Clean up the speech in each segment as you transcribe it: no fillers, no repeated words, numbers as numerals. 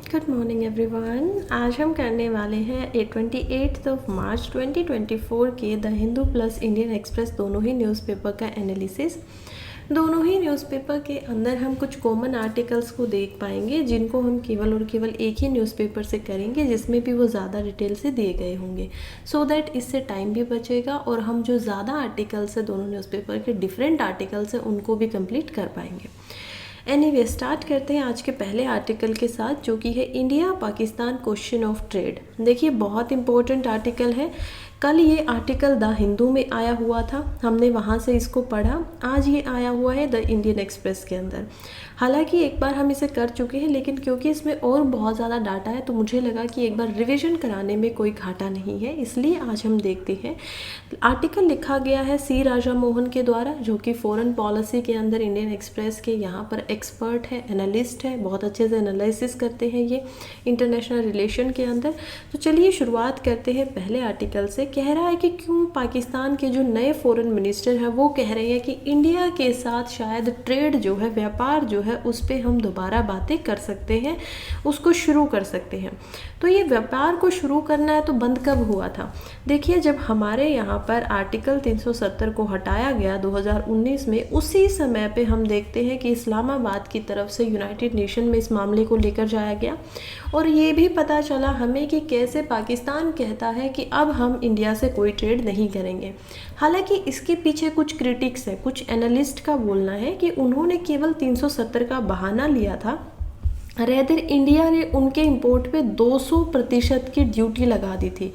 Good morning everyone. आज हम करने वाले हैं 28 मार्च 2024 के the Hindu plus Indian express दोनों ही न्यूज़पेपर का एनालिसिस। दोनों ही न्यूज़पेपर के अंदर हम कुछ कॉमन आर्टिकल्स को देख पाएंगे जिनको हम केवल और केवल एक ही न्यूज़पेपर से करेंगे, जिसमें भी वो ज़्यादा डिटेल से दिए गए होंगे, सो दैट इससे टाइम भी बचेगा और हम जो ज़्यादा आर्टिकल्स है दोनों न्यूज़पेपर के डिफरेंट आर्टिकल्स हैं उनको भी कंप्लीट कर पाएंगे। एनीवे स्टार्ट करते हैं आज के पहले आर्टिकल के साथ, जो कि है India Pakistan question of trade. देखिए बहुत इंपॉर्टेंट आर्टिकल है। कल ये आर्टिकल द हिंदू में आया हुआ था, हमने वहाँ से इसको पढ़ा। आज ये आया हुआ है द इंडियन एक्सप्रेस के अंदर। हालांकि एक बार हम इसे कर चुके हैं, लेकिन क्योंकि इसमें और बहुत ज़्यादा डाटा है तो मुझे लगा कि एक बार रिवीजन कराने में कोई घाटा नहीं है, इसलिए आज हम देखते हैं। आर्टिकल लिखा गया है सी राजा मोहन के द्वारा, जो कि फॉरेन पॉलिसी के अंदर इंडियन एक्सप्रेस के यहाँ पर एक्सपर्ट है, एनालिस्ट है, बहुत अच्छे से एनालिसिस करते हैं ये इंटरनेशनल रिलेशन के अंदर। तो चलिए शुरुआत करते हैं पहले आर्टिकल से। कह रहा है कि क्यों पाकिस्तान के जो नए फॉरेन मिनिस्टर हैं वो कह रहे हैं कि इंडिया के साथ शायद ट्रेड जो है, व्यापार जो है, उस पर हम दोबारा बातें कर सकते हैं, उसको शुरू कर सकते हैं। तो ये व्यापार को शुरू करना है तो बंद कब हुआ था? देखिए जब हमारे यहाँ पर आर्टिकल 370 को हटाया गया 2019 में, उसी समय पे हम देखते हैं कि इस्लामाबाद की तरफ से यूनाइटेड नेशन में इस मामले को लेकर जाया गया और ये भी पता चला हमें कि कैसे पाकिस्तान कहता है कि अब हम इंडिया से कोई ट्रेड नहीं करेंगे। हालांकि इसके पीछे कुछ क्रिटिक्स है, कुछ एनालिस्ट का बोलना है कि उन्होंने केवल 370 का बहाना लिया था, रेदर इंडिया ने उनके इंपोर्ट पे 200% की ड्यूटी लगा दी थी।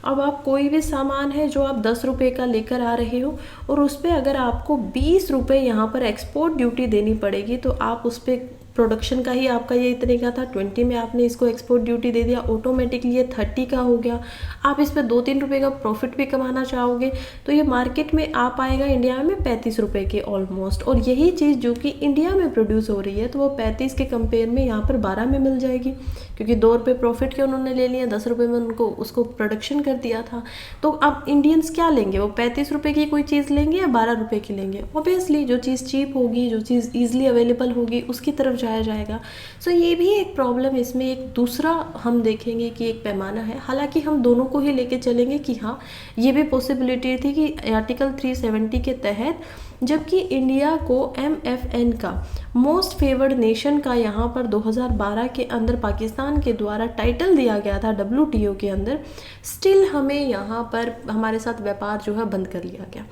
अब आप कोई भी सामान है जो आप 10 रुपये का लेकर आ रहे हो और उस पर अगर आपको 20 रुपये यहाँ पर एक्सपोर्ट ड्यूटी देनी पड़ेगी, तो आप उस पर प्रोडक्शन का ही आपका ये इतने का था, 20 में आपने इसको एक्सपोर्ट ड्यूटी दे दिया, ऑटोमेटिकली ये 30 का हो गया। आप इस पर 2-3 रुपये का प्रॉफिट भी कमाना चाहोगे तो ये मार्केट में आ पाएगा इंडिया में 35 रुपये के ऑलमोस्ट। और यही चीज़ जो कि इंडिया में प्रोड्यूस हो रही है तो वो 35 के कंपेयर में यहाँ पर 12 में मिल जाएगी, क्योंकि 2 रुपये प्रॉफिट के उन्होंने ले लिया, 10 रुपये में उनको उसको प्रोडक्शन कर दिया था। तो अब इंडियंस क्या लेंगे? वो 35 रुपये की कोई चीज़ लेंगे या 12 रुपये की लेंगे? ऑब्वियसली जो चीज़ चीप होगी, जो चीज़ ईजिली अवेलेबल होगी, उसकी तरफ जाया जाएगा। सो ये भी एक प्रॉब्लम, इसमें एक दूसरा हम देखेंगे कि एक पैमाना है। हालांकि हम दोनों को ही लेके चलेंगे कि हाँ ये भी पॉसिबिलिटी थी कि आर्टिकल 370 के तहत, जबकि इंडिया को MFN का मोस्ट फेवर्ड नेशन का यहाँ पर 2012 के अंदर पाकिस्तान के द्वारा टाइटल दिया गया था WTO के अंदर, स्टिल हमें यहाँ पर हमारे साथ व्यापार जो है बंद कर लिया गया।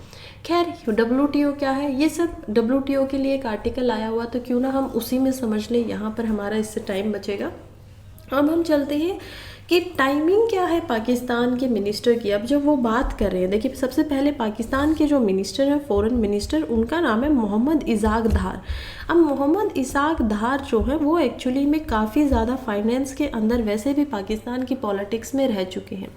खैर WTO क्या है, ये सब WTO के लिए एक आर्टिकल आया हुआ, तो क्यों ना हम उसी में समझ लें, यहाँ पर हमारा इससे टाइम बचेगा। अब हम चलते हैं कि टाइमिंग क्या है पाकिस्तान के मिनिस्टर की। अब जब वो बात कर रहे हैं, देखिए सबसे पहले पाकिस्तान के जो मिनिस्टर हैं, फॉरेन मिनिस्टर, उनका नाम है मोहम्मद इसाक धार। अब मोहम्मद इसाक धार जो है वो एक्चुअली में काफ़ी ज़्यादा फाइनेंस के अंदर वैसे भी पाकिस्तान की पॉलिटिक्स में रह चुके हैं।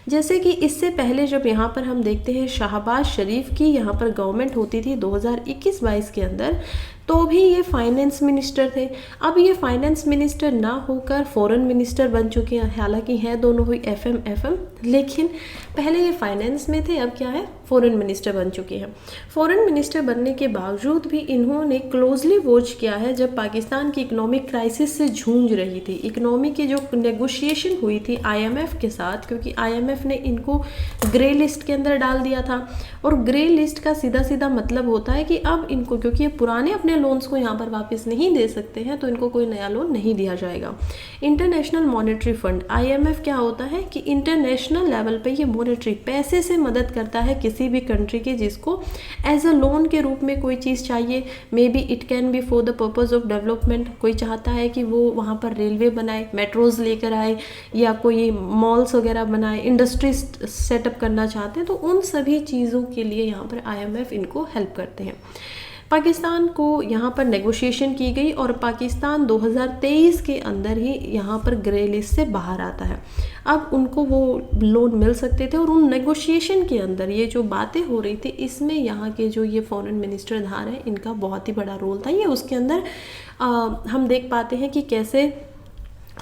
जैसे कि इससे पहले जब यहाँ पर हम देखते हैं शहबाज शरीफ की यहाँ पर गवर्नमेंट होती थी 2021-22 के अंदर, तो भी ये फाइनेंस मिनिस्टर थे। अब ये फाइनेंस मिनिस्टर ना होकर फॉरेन मिनिस्टर बन चुके हैं, हालांकि है दोनों ही FM, लेकिन पहले ये फाइनेंस में थे, अब क्या है, फॉरेन मिनिस्टर बन चुके हैं। फॉरेन मिनिस्टर बनने के बावजूद भी इन्होंने क्लोजली वॉच किया है जब पाकिस्तान की इकोनॉमिक क्राइसिस से जूझ रही थी। इकोनॉमी की जो नेगोशिएशन हुई थी IMF के साथ, क्योंकि IMF ने इनको ग्रे लिस्ट के अंदर डाल दिया था, और ग्रे लिस्ट का सीधा सीधा मतलब होता है कि अब इनको, क्योंकि ये पुराने अपने लोन्स को यहाँ पर वापस नहीं दे सकते हैं, तो इनको कोई नया लोन नहीं दिया जाएगा। इंटरनेशनल मॉनेटरी फंड IMF क्या होता है कि इंटरनेशनल लेवल पे ये मॉनेटरी पैसे से मदद करता है किसी भी कंट्री के जिसको एज अ लोन के रूप में कोई चीज़ चाहिए। May be it can be for the purpose of development. कोई चाहता है कि वो वहाँ पर रेलवे बनाए, मेट्रोज लेकर आए, या कोई मॉल्स वगैरह बनाए, इंडस्ट्रीज सेटअप करना चाहते हैं, तो उन सभी चीज़ों के लिए यहाँ पर IMF इनको हेल्प करते हैं। पाकिस्तान को यहाँ पर नेगोशिएशन की गई और पाकिस्तान 2023 के अंदर ही यहाँ पर ग्रे लिस्ट से बाहर आता है। अब उनको वो लोन मिल सकते थे, और उन नेगोशिएशन के अंदर ये जो बातें हो रही थी, इसमें यहाँ के जो ये फॉरेन मिनिस्टर धार हैं, इनका बहुत ही बड़ा रोल था। ये उसके अंदर हम देख पाते हैं कि कैसे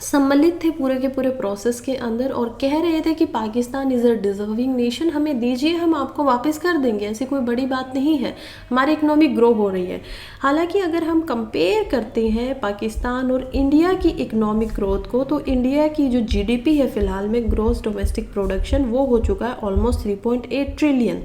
सम्मिलित थे पूरे के पूरे प्रोसेस के अंदर और कह रहे थे कि Pakistan is a deserving nation, हमें दीजिए, हम आपको वापस कर देंगे, ऐसी कोई बड़ी बात नहीं है, हमारी इकनॉमी ग्रो हो रही है। हालांकि अगर हम कंपेयर करते हैं पाकिस्तान और इंडिया की इकनॉमिक ग्रोथ को, तो इंडिया की जो जीडीपी है फ़िलहाल में, ग्रॉस डोमेस्टिक प्रोडक्शन, वो हो चुका है ऑलमोस्ट 3.8 ट्रिलियन।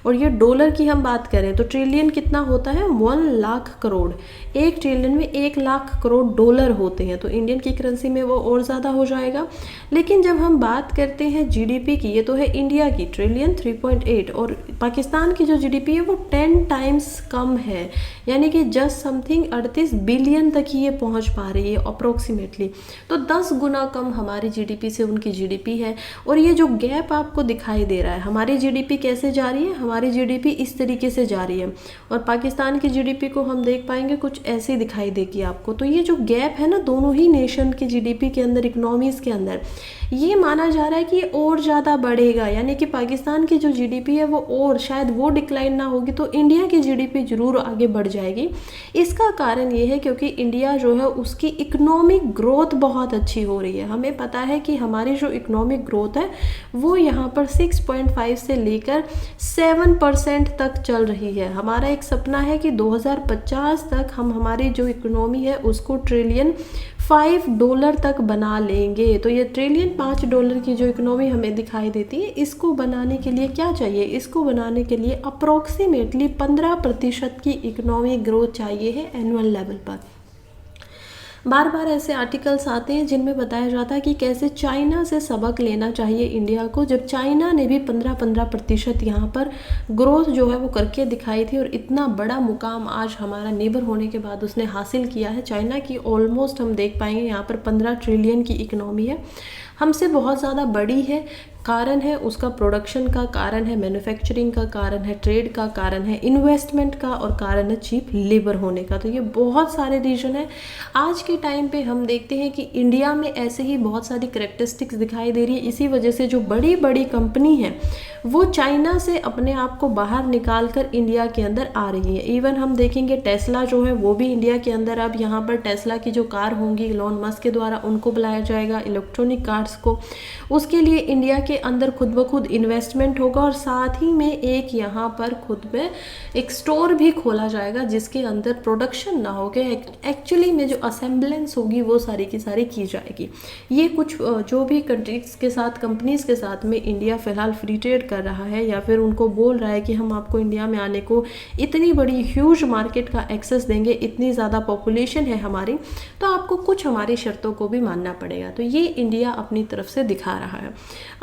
और ये डॉलर की हम बात करें तो ट्रिलियन कितना होता है, 1 लाख करोड़। 1 ट्रिलियन में 1 लाख करोड़ डॉलर होते हैं, तो इंडियन की करेंसी में वो और ज़्यादा हो जाएगा। लेकिन जब हम बात करते हैं जीडीपी की, ये तो है इंडिया की, ट्रिलियन 3.8, और पाकिस्तान की जो जीडीपी है वो 10 टाइम्स कम है, यानी कि जस्ट समथिंग 38 बिलियन तक ही ये पहुंच पा रही है अप्रोक्सीमेटली। तो 10 गुना कम हमारी जीडीपी से उनकी जीडीपी है। और ये जो गैप आपको दिखाई दे रहा है, हमारी जीडीपी कैसे जा रही है, हमारी जीडीपी इस तरीके से जा रही है और पाकिस्तान की जीडीपी को हम देख पाएंगे कुछ ऐसे दिखाई देगी आपको। तो ये जो गैप है ना दोनों ही नेशन की जीडीपी के अंदर, इकोनॉमीज़ के अंदर, ये माना जा रहा है कि और ज़्यादा बढ़ेगा, यानी कि पाकिस्तान की जो जीडीपी है वो और शायद वो डिक्लाइन ना होगी तो इंडिया की जीडीपी ज़रूर आगे बढ़ जाएगी। इसका कारण ये है क्योंकि इंडिया जो है उसकी इकोनॉमिक ग्रोथ बहुत अच्छी हो रही है। हमें पता है कि हमारी जो इकोनॉमिक ग्रोथ है वो यहाँ पर 6.5 से लेकर 7% तक चल रही है। हमारा एक सपना है कि 2050 तक हम हमारी जो इकोनॉमी है उसको ट्रिलियन $5 तक बना लेंगे। तो ये ट्रिलियन $5 की जो इकोनॉमी हमें दिखाई देती है, इसको बनाने के लिए क्या चाहिए, इसको बनाने के लिए अप्रोक्सीमेटली 15% की इकोनॉमी ग्रोथ चाहिए है एनुअल लेवल पर। बार बार ऐसे आर्टिकल्स आते हैं जिनमें बताया जाता है कि कैसे चाइना से सबक लेना चाहिए इंडिया को, जब चाइना ने भी 15% यहाँ पर ग्रोथ जो है वो करके दिखाई थी और इतना बड़ा मुकाम आज हमारा नेबर होने के बाद उसने हासिल किया है। चाइना की ऑलमोस्ट हम देख पाएंगे यहाँ पर 15 ट्रिलियन की इकनॉमी है, हमसे बहुत ज़्यादा बड़ी है। कारण है उसका प्रोडक्शन का, कारण है मैन्युफैक्चरिंग का, कारण है ट्रेड का, कारण है इन्वेस्टमेंट का और कारण है चीप लेबर होने का। तो ये बहुत सारे रीजन है। आज के टाइम पे हम देखते हैं कि इंडिया में ऐसे ही बहुत सारी करेक्टरिस्टिक्स दिखाई दे रही है। इसी वजह से जो बड़ी बड़ी कंपनी है वो चाइना से अपने आप को बाहर निकाल कर इंडिया के अंदर आ रही है। इवन हम देखेंगे टेस्ला जो है वो भी इंडिया के अंदर, अब यहाँ पर टेस्ला की जो कार होंगी इलॉन मस्क के द्वारा उनको बुलाया जाएगा, इलेक्ट्रॉनिक कार्स को, उसके लिए इंडिया के अंदर खुद ब खुद इन्वेस्टमेंट होगा और साथ ही में एक यहाँ पर खुद में एक स्टोर भी खोला जाएगा जिसके अंदर प्रोडक्शन ना हो के एक्चुअली में जो असेंबलेंस होगी वो सारी की सारी की जाएगी। ये कुछ जो भी कंट्रीज के साथ, कंपनीज़ के साथ में इंडिया फ़िलहाल फ्री ट्रेड कर रहा है या फिर उनको बोल रहा है कि हम आपको इंडिया में आने को इतनी बड़ी ह्यूज मार्केट का एक्सेस देंगे, इतनी ज़्यादा पॉपुलेशन है हमारी, तो आपको कुछ हमारी शर्तों को भी मानना पड़ेगा। तो ये इंडिया अपनी तरफ से दिखा रहा है।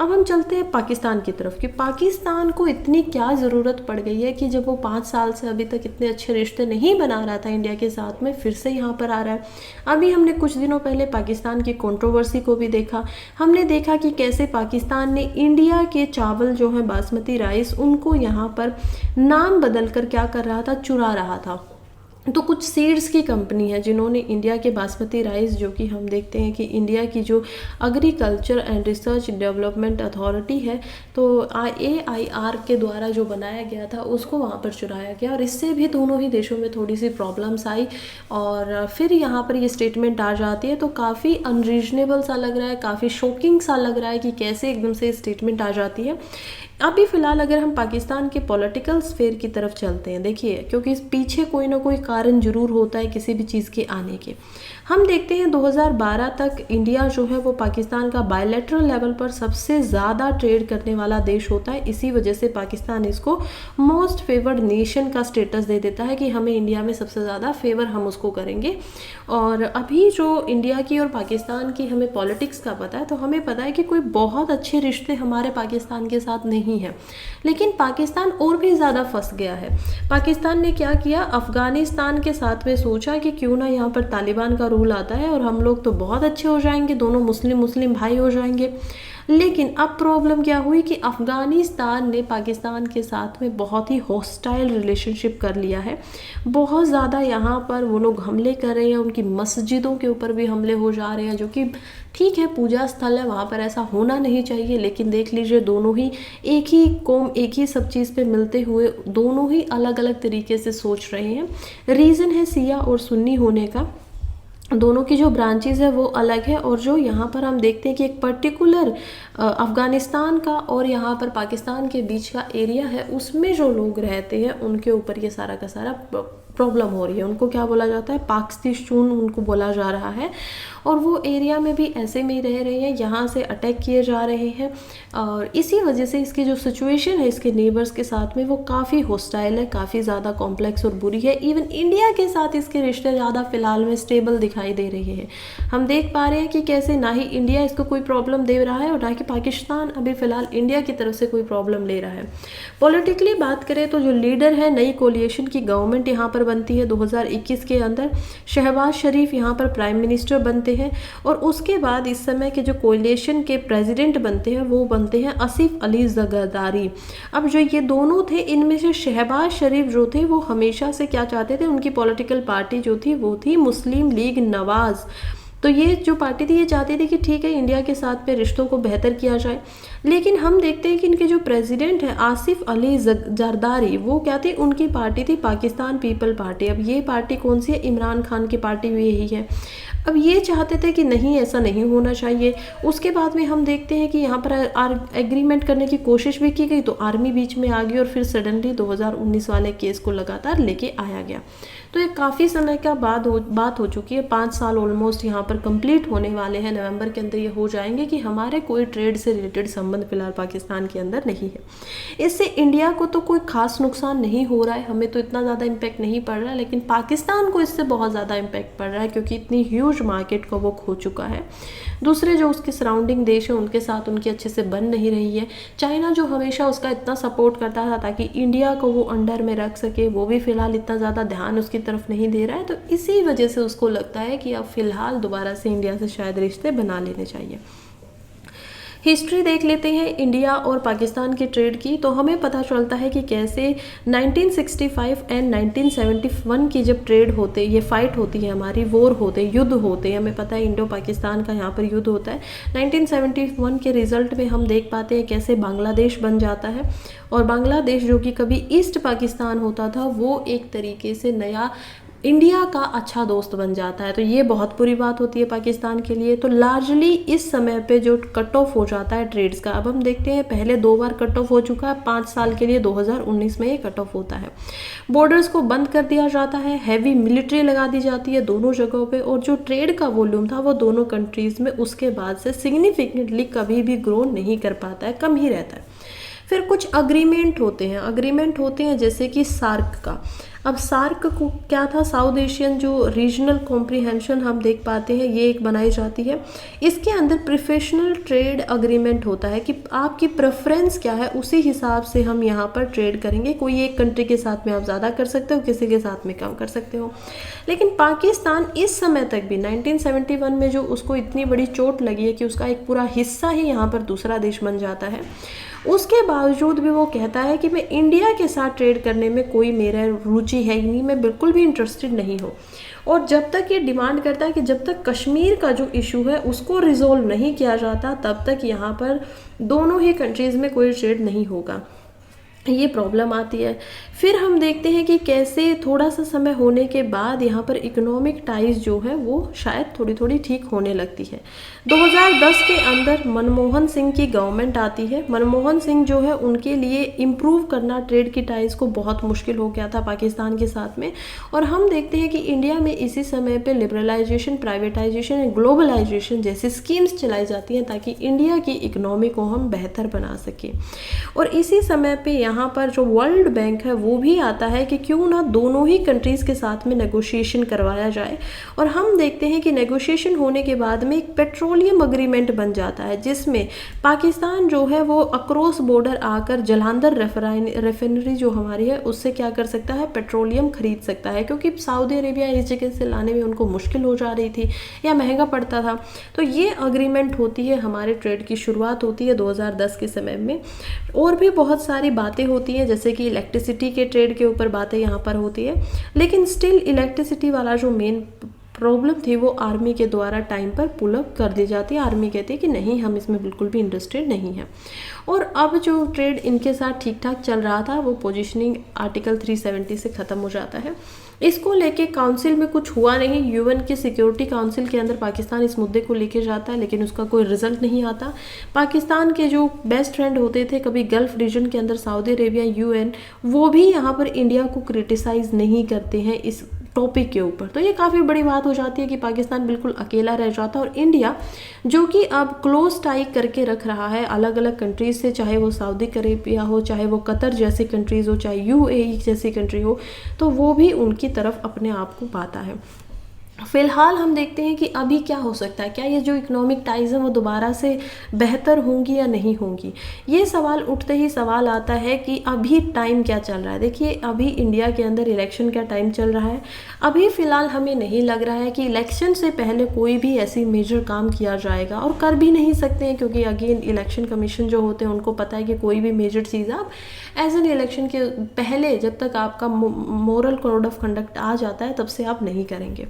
अब हम चलते हैं पाकिस्तान की तरफ कि पाकिस्तान को इतनी क्या ज़रूरत पड़ गई है कि जब वो 5 साल से अभी तक इतने अच्छे रिश्ते नहीं बना रहा था इंडिया के साथ में, फिर से यहाँ पर आ रहा है। अभी हमने कुछ दिनों पहले पाकिस्तान की कंट्रोवर्सी को भी देखा। हमने देखा कि कैसे पाकिस्तान ने इंडिया के चावल जो है बासमती राइस, उनको यहाँ पर नाम बदल कर क्या कर रहा था, चुरा रहा था। तो कुछ सीड्स की कंपनी है जिन्होंने इंडिया के बासमती राइस, जो कि हम देखते हैं कि इंडिया की जो agriculture and research development authority है, तो AIR के द्वारा जो बनाया गया था उसको वहाँ पर चुराया गया और इससे भी दोनों ही देशों में थोड़ी सी प्रॉब्लम्स आई और फिर यहाँ पर ये स्टेटमेंट आ जाती है। तो काफ़ी अनरीजनेबल सा लग रहा है, काफ़ी शॉकिंग सा लग रहा है कि कैसे एकदम से स्टेटमेंट आ जाती है। अभी फ़िलहाल अगर हम पाकिस्तान के पॉलिटिकल स्फेयर की तरफ चलते हैं, देखिए, क्योंकि इस पीछे कोई ना कोई कारण जरूर होता है किसी भी चीज़ के आने के। हम देखते हैं 2012 तक इंडिया जो है वो पाकिस्तान का बायलैटरल लेवल पर सबसे ज़्यादा ट्रेड करने वाला देश होता है। इसी वजह से पाकिस्तान इसको मोस्ट फेवर्ड नेशन का स्टेटस दे देता है कि हमें इंडिया में सबसे ज़्यादा फेवर हम उसको करेंगे। और अभी जो इंडिया की और पाकिस्तान की हमें पॉलिटिक्स का पता है, तो हमें पता है कि कोई बहुत अच्छे रिश्ते हमारे पाकिस्तान के साथ नहीं है, लेकिन पाकिस्तान और भी ज़्यादा फंस गया है। पाकिस्तान ने क्या किया, अफ़गानिस्तान के साथ में सोचा कि क्यों ना यहाँ पर तालिबान का रूल आता है और हम लोग तो बहुत अच्छे हो जाएंगे, दोनों मुस्लिम भाई हो जाएंगे। लेकिन अब प्रॉब्लम क्या हुई कि अफ़गानिस्तान ने पाकिस्तान के साथ में बहुत ही हॉस्टाइल रिलेशनशिप कर लिया है। बहुत ज़्यादा यहाँ पर वो लोग हमले कर रहे हैं, उनकी मस्जिदों के ऊपर भी हमले हो जा रहे हैं, जो कि ठीक है, पूजा स्थल है, वहाँ पर ऐसा होना नहीं चाहिए। लेकिन देख लीजिए, दोनों ही एक ही कौम, एक ही सब चीज़ पे मिलते हुए दोनों ही अलग अलग तरीके से सोच रहे हैं। रीज़न है सिया और सुन्नी होने का। दोनों की जो ब्रांचेस है वो अलग है। और जो यहाँ पर हम देखते हैं कि एक पर्टिकुलर अफ़गानिस्तान का और यहाँ पर पाकिस्तान के बीच का एरिया है, उसमें जो लोग रहते हैं उनके ऊपर ये सारा का सारा प्रॉब्लम हो रही है। उनको क्या बोला जाता है, पाख्तिशून उनको बोला जा रहा है। और वो एरिया में भी ऐसे में ही रह रहे हैं, यहाँ से अटैक किए जा रहे हैं। और इसी वजह से इसकी जो सिचुएशन है इसके नेबर्स के साथ में वो काफ़ी हॉस्टाइल है, काफ़ी ज़्यादा कॉम्प्लेक्स और बुरी है। इवन इंडिया के साथ इसके रिश्ते ज़्यादा फिलहाल में स्टेबल दिखाई दे रहे हैं। हम देख पा रहे हैं कि कैसे ना ही इंडिया इसको कोई प्रॉब्लम दे रहा है और ना कि पाकिस्तान अभी फ़िलहाल इंडिया की तरफ से कोई प्रॉब्लम ले रहा है। पॉलिटिकली बात करें तो जो लीडर है, नई कोलिएशन की गवर्नमेंट यहाँ पर बनती है 2021 के अंदर। शहबाज शरीफ यहाँ पर प्राइम मिनिस्टर बनते हैं और उसके बाद इस समय के जो कोलिएशन के प्रेसिडेंट बनते हैं वो बनते हैं आसिफ अली जरदारी। अब जो ये दोनों थे, इनमें से शहबाज शरीफ जो थे वो हमेशा से क्या चाहते थे, उनकी पॉलिटिकल पार्टी जो थी वो थी मुस्लिम लीग नवाज। तो ये जो पार्टी थी ये चाहती थी कि ठीक है इंडिया के साथ में रिश्तों को बेहतर किया जाए। लेकिन हम देखते हैं कि इनके जो प्रेसिडेंट हैं आसिफ अली जरदारी, वो क्या थे, उनकी पार्टी थी पाकिस्तान पीपल पार्टी। अब ये पार्टी कौन सी है, इमरान खान की पार्टी भी यही है। अब ये चाहते थे कि नहीं ऐसा नहीं होना चाहिए। उसके बाद में हम देखते हैं कि यहाँ पर एग्रीमेंट करने की कोशिश भी की गई तो आर्मी बीच में आ गई और फिर सडनली 2019 वाले केस को लगातार लेके आया गया। तो ये काफ़ी समय का बात हो चुकी है। 5 साल ऑलमोस्ट यहाँ पर कंप्लीट होने वाले हैं, नवंबर के अंदर ये हो जाएंगे कि हमारे कोई ट्रेड से रिलेटेड संबंध फिलहाल पाकिस्तान के अंदर नहीं है। इससे इंडिया को तो कोई खास नुकसान नहीं हो रहा है, हमें तो इतना ज़्यादा इम्पैक्ट नहीं पड़ रहा है, लेकिन पाकिस्तान को इससे बहुत ज़्यादा इम्पैक्ट पड़ रहा है क्योंकि इतनी ह्यूज मार्केट को वो खो चुका है। दूसरे जो उसके सराउंडिंग देश है उनके साथ उनकी अच्छे से बन नहीं रही है। चाइना जो हमेशा उसका इतना सपोर्ट करता था ताकि इंडिया को वो अंडर में रख सके, वो भी फिलहाल इतना ज़्यादा ध्यान उसकी तरफ नहीं दे रहा है। तो इसी वजह से उसको लगता है कि अब फिलहाल दोबारा से इंडिया से शायद रिश्ते बना लेने चाहिए। हिस्ट्री देख लेते हैं इंडिया और पाकिस्तान की ट्रेड की, तो हमें पता चलता है कि कैसे 1965 एंड 1971 की जब ट्रेड होते, ये फाइट होती है हमारी, वॉर होते, युद्ध होते हैं, हमें पता है इंडो पाकिस्तान का यहाँ पर युद्ध होता है। 1971 के रिजल्ट में हम देख पाते हैं कैसे बांग्लादेश बन जाता है और बांग्लादेश जो कि कभी ईस्ट पाकिस्तान होता था वो एक तरीके से नया इंडिया का अच्छा दोस्त बन जाता है। तो ये बहुत बुरी बात होती है पाकिस्तान के लिए। तो लार्जली इस समय पे जो कट ऑफ हो जाता है ट्रेड्स का, अब हम देखते हैं पहले 2 बार कट ऑफ हो चुका है, 5 साल के लिए 2019 में ये कट ऑफ होता है। बॉर्डर्स को बंद कर दिया जाता है, हैवी मिलिट्री लगा दी जाती है दोनों जगहों पे और जो ट्रेड का वॉल्यूम था वो दोनों कंट्रीज़ में उसके बाद से सिग्निफिकेंटली कभी भी ग्रो नहीं कर पाता है, कम ही रहता है। फिर कुछ अग्रीमेंट होते हैं जैसे कि सार्क का। अब सार्क को क्या था, साउथ एशियन जो रीजनल कॉम्प्रिहेंशन हम देख पाते हैं, ये एक बनाई जाती है। इसके अंदर प्रोफेशनल ट्रेड अग्रीमेंट होता है कि आपकी प्रेफरेंस क्या है उसी हिसाब से हम यहाँ पर ट्रेड करेंगे। कोई एक कंट्री के साथ में आप ज़्यादा कर सकते हो, किसी के साथ में कम कर सकते हो। लेकिन पाकिस्तान इस समय तक भी 1971 में जो उसको इतनी बड़ी चोट लगी है कि उसका एक पूरा हिस्सा ही यहाँ पर दूसरा देश बन जाता है, उसके बावजूद भी वो कहता है कि मैं इंडिया के साथ ट्रेड करने में कोई मेरा रुचि है ही नहीं, मैं बिल्कुल भी इंटरेस्टेड नहीं हूँ। और जब तक ये डिमांड करता है कि जब तक कश्मीर का जो इशू है उसको रिजोल्व नहीं किया जाता तब तक यहाँ पर दोनों ही कंट्रीज़ में कोई ट्रेड नहीं होगा, ये प्रॉब्लम आती है। फिर हम देखते हैं कि कैसे थोड़ा सा समय होने के बाद यहाँ पर इकोनॉमिक टाइज जो है वो शायद थोड़ी थोड़ी ठीक होने लगती है। 2010 के अंदर मनमोहन सिंह की गवर्नमेंट आती है। मनमोहन सिंह जो है उनके लिए इम्प्रूव करना ट्रेड की टाइज को बहुत मुश्किल हो गया था पाकिस्तान के साथ में। और हम देखते हैं कि इंडिया में इसी समय पे लिबरलाइजेशन, प्राइवेटाइजेशन एंड ग्लोबलाइजेशन जैसी स्कीम्स चलाई जाती हैं ताकि इंडिया की इकोनॉमी को हम बेहतर बना सकें। और इसी समय पे यहाँ पर जो वर्ल्ड बैंक है वो भी आता है कि क्यों ना दोनों ही कंट्रीज़ के साथ में नेगोशिएशन करवाया जाए। और हम देखते हैं कि नेगोशिएशन होने के बाद में एक पेट्रोलियम अग्रीमेंट बन जाता है जिसमें पाकिस्तान जो है वो अक्रॉस बॉर्डर आकर जलंधर रेफाइनरी जो हमारी है उससे क्या कर सकता है, पेट्रोलियम खरीद सकता है, क्योंकि सऊदी अरेबिया इस जगह से लाने में उनको मुश्किल हो जा रही थी या महंगा पड़ता था। तो ये अग्रीमेंट होती है, हमारे ट्रेड की शुरुआत होती है 2010 के समय में। और भी बहुत सारी बातें होती हैं जैसे कि इलेक्ट्रिसिटी के ट्रेड के ऊपर बातें यहाँ पर होती है, लेकिन स्टिल इलेक्ट्रिसिटी वाला जो मेन प्रॉब्लम थी वो आर्मी के द्वारा टाइम पर पुल अप कर दी जाती है। आर्मी कहती है कि नहीं, हम इसमें बिल्कुल भी इंटरेस्टेड नहीं है। और अब जो ट्रेड इनके साथ ठीक ठाक चल रहा था वो पोजीशनिंग आर्टिकल 370 से ख़त्म हो जाता है। इसको लेके काउंसिल में कुछ हुआ नहीं। यूएन के सिक्योरिटी काउंसिल के अंदर पाकिस्तान इस मुद्दे को लेके जाता है, लेकिन उसका कोई रिजल्ट नहीं आता। पाकिस्तान के जो बेस्ट फ्रेंड होते थे कभी गल्फ रीजन के अंदर, सऊदी अरेबिया, यूएन, वो भी यहाँ पर इंडिया को क्रिटिसाइज नहीं करते हैं इस टॉपिक के ऊपर। तो ये काफ़ी बड़ी बात हो जाती है कि पाकिस्तान बिल्कुल अकेला रह जाता है, और इंडिया जो कि अब क्लोज टाई करके रख रहा है अलग अलग कंट्रीज से, चाहे वो सऊदी अरेबिया हो, चाहे वो कतर जैसी कंट्रीज़ हो, चाहे यूएई जैसी कंट्री हो, तो वो भी उनकी तरफ अपने आप को पाता है। फिलहाल हम देखते हैं कि अभी क्या हो सकता है, क्या ये जो इकोनॉमिक टाइज़ हैं वो दोबारा से बेहतर होंगी या नहीं होंगी। ये सवाल उठते ही सवाल आता है कि अभी टाइम क्या चल रहा है। देखिए, अभी इंडिया के अंदर इलेक्शन का टाइम चल रहा है। अभी फ़िलहाल हमें नहीं लग रहा है कि इलेक्शन से पहले कोई भी ऐसी मेजर काम किया जाएगा, और कर भी नहीं सकते हैं, क्योंकि अगेन इलेक्शन कमीशन जो होते हैं उनको पता है कि कोई भी मेजर चीज़ आप एज एन इलेक्शन के पहले, जब तक आपका मोरल कोड ऑफ कंडक्ट आ जाता है, तब से आप नहीं करेंगे।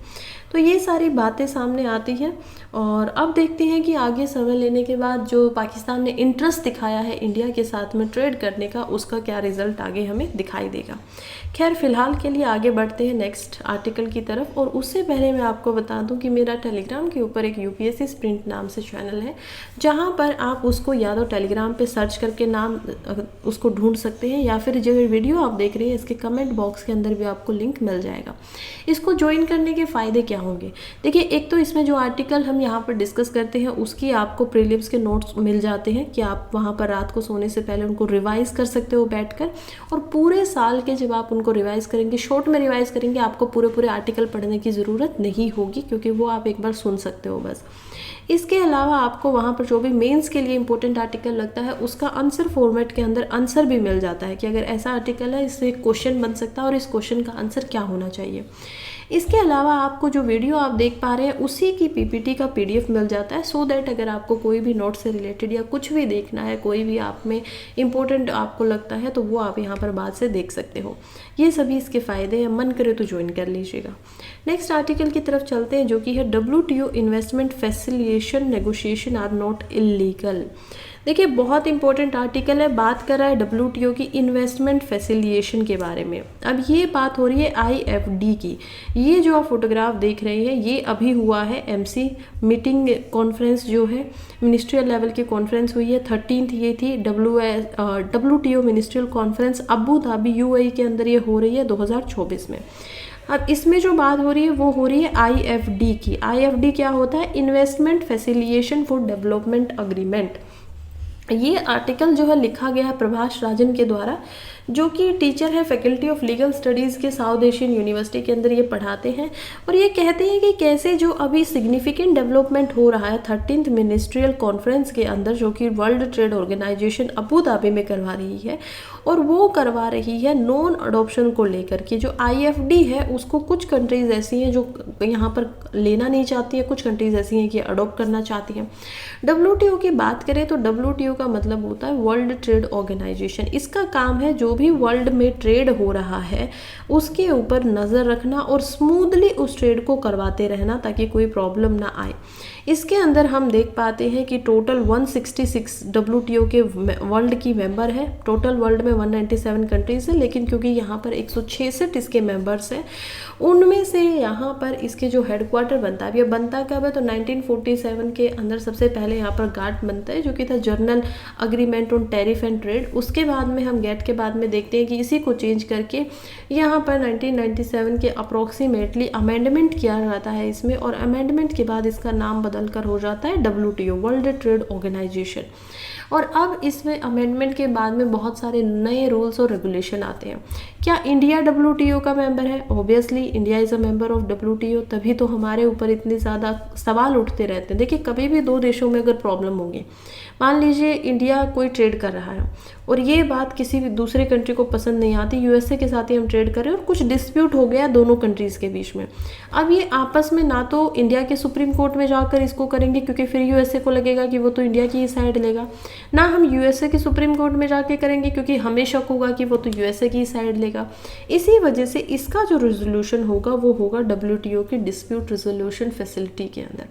तो ये सारी बातें सामने आती हैं, और अब देखते हैं कि आगे समय लेने के बाद जो पाकिस्तान ने इंटरेस्ट दिखाया है इंडिया के साथ में ट्रेड करने का, उसका क्या रिजल्ट आगे हमें दिखाई देगा। खैर, फिलहाल के लिए आगे बढ़ते हैं नेक्स्ट आर्टिकल की तरफ, और उससे पहले मैं आपको बता दूं कि मेरा टेलीग्राम के ऊपर एक यूपीएससी स्प्रिंट नाम से चैनल है, जहां पर आप उसको या तो टेलीग्राम पे सर्च करके नाम उसको ढूंढ सकते हैं, या फिर जो वीडियो आप देख रहे हैं इसके कमेंट बॉक्स के अंदर भी आपको लिंक मिल जाएगा। इसको ज्वाइन करने के फ़ायदे क्या होंगे? देखिए, एक तो इसमें जो आर्टिकल हम यहाँ पर डिस्कस करते हैं उसकी आपको प्रीलिम्स के नोट्स मिल जाते हैं, कि आप वहाँ पर रात को सोने से पहले उनको रिवाइज कर सकते हो बैठकर, और पूरे साल के जब आप उनको रिवाइज करेंगे, शॉर्ट में रिवाइज करेंगे, आपको पूरे आर्टिकल पढ़ने की ज़रूरत नहीं होगी, क्योंकि वो आप एक बार सुन सकते हो बस। इसके अलावा आपको वहाँ पर जो भी मेंस के लिए इंपॉर्टेंट आर्टिकल लगता है उसका आंसर फॉर्मेट के अंदर आंसर भी मिल जाता है, कि अगर ऐसा आर्टिकल है इससे क्वेश्चन बन सकता है और इस क्वेश्चन का आंसर क्या होना चाहिए। इसके अलावा आपको जो वीडियो आप देख पा रहे हैं उसी की पीपीटी का पीडीएफ मिल जाता है, सो दैट अगर आपको कोई भी नोट से रिलेटेड या कुछ भी देखना है, कोई भी आप में इंपॉर्टेंट आपको लगता है, तो वो आप यहाँ पर बाद से देख सकते हो। ये सभी इसके फ़ायदे हैं, मन करे तो ज्वाइन कर लीजिएगा। नेक्स्ट आर्टिकल की तरफ चलते हैं, जो कि है WTO investment facilitation negotiation are not illegal. देखिए, बहुत इंपॉर्टेंट आर्टिकल है, बात कर रहा है WTO की इन्वेस्टमेंट फैसिलिटेशन के बारे में। अब ये बात हो रही है IFD की। ये जो आप फोटोग्राफ देख रहे हैं ये अभी हुआ है MC मीटिंग कॉन्फ्रेंस, जो है मिनिस्ट्रियल लेवल की कॉन्फ्रेंस हुई है। 13th ये थी WTO ministerial conference Abu Dhabi UAE के अंदर ये हो रही है 2024 में। अब इसमें जो बात हो रही है वो हो रही है IFD की। IFD क्या होता है? Investment facilitation for development agreement. ये आर्टिकल जो है लिखा गया है प्रभाष राजन के द्वारा, जो कि टीचर है फैकल्टी ऑफ लीगल स्टडीज़ के साउथ एशियन यूनिवर्सिटी के अंदर ये पढ़ाते हैं। और ये कहते हैं कि कैसे जो अभी सिग्निफिकेंट डेवलपमेंट हो रहा है 13th मिनिस्ट्रियल कॉन्फ्रेंस के अंदर, जो कि world trade organisation Abu Dhabi में करवा रही है, और वो करवा रही है नॉन अडॉप्शन को लेकर के। जो IFD है उसको कुछ कंट्रीज़ ऐसी हैं जो यहाँ पर लेना नहीं चाहती है, कुछ कंट्रीज़ ऐसी हैं कि अडॉप्ट करना चाहती हैं। WTO की बात करें तो WTO का मतलब होता है वर्ल्ड ट्रेड ऑर्गेनाइजेशन। इसका काम है जो भी वर्ल्ड में ट्रेड हो रहा है उसके ऊपर नज़र रखना और स्मूथली उस ट्रेड को करवाते रहना, ताकि कोई प्रॉब्लम ना आए। इसके अंदर हम देख पाते हैं कि टोटल 166 WTO के वर्ल्ड की मेंबर है। टोटल वर्ल्ड में 197 कंट्रीज़ हैं, लेकिन क्योंकि यहाँ पर 166 इसके मेंबर्स हैं, उनमें से यहाँ पर इसके जो हेडक्वार्टर बनता है, ये बनता कब है तो 1947 के अंदर सबसे पहले यहाँ पर गाट बनता है, जो कि था journal agreement on tariff and trade. उसके बाद में हम गेट के बाद में देखते हैं कि इसी को चेंज करके यहाँ पर 1997 के अप्रॉक्सीमेटली अमेंडमेंट किया जाता है इसमें, और अमेंडमेंट के बाद इसका नाम बदल कर हो जाता है WTO वर्ल्ड ट्रेड ऑर्गेनाइजेशन। और अब इसमें अमेंडमेंट के बाद में बहुत सारे नए रूल्स और रेगुलेशन आते हैं। क्या इंडिया WTO का मेंबर है? Obviously India is a member of WTO, तभी तो हमारे ऊपर इतने ज़्यादा सवाल उठते रहते हैं। देखिए, कभी भी दो देशों में अगर प्रॉब्लम होगी, मान लीजिए इंडिया कोई ट्रेड कर रहा है और ये बात किसी भी दूसरे कंट्री को पसंद नहीं आती, USA के साथ ही हम ट्रेड कर रहे हैं और कुछ डिस्प्यूट हो गया दोनों कंट्रीज़ के बीच में। अब ये आपस में ना तो इंडिया के सुप्रीम कोर्ट में जाकर इसको करेंगे, क्योंकि फिर USA को लगेगा कि वो तो इंडिया की ही साइड लेगा, ना हम USA के सुप्रीम कोर्ट में जाके करेंगे, क्योंकि हमें शक होगा कि वो तो USA की ही साइड लेगा। इसी वजह से इसका जो रेजोल्यूशन होगा वो होगा WTO की डिस्प्यूट रेजोल्यूशन फैसिलिटी के अंदर।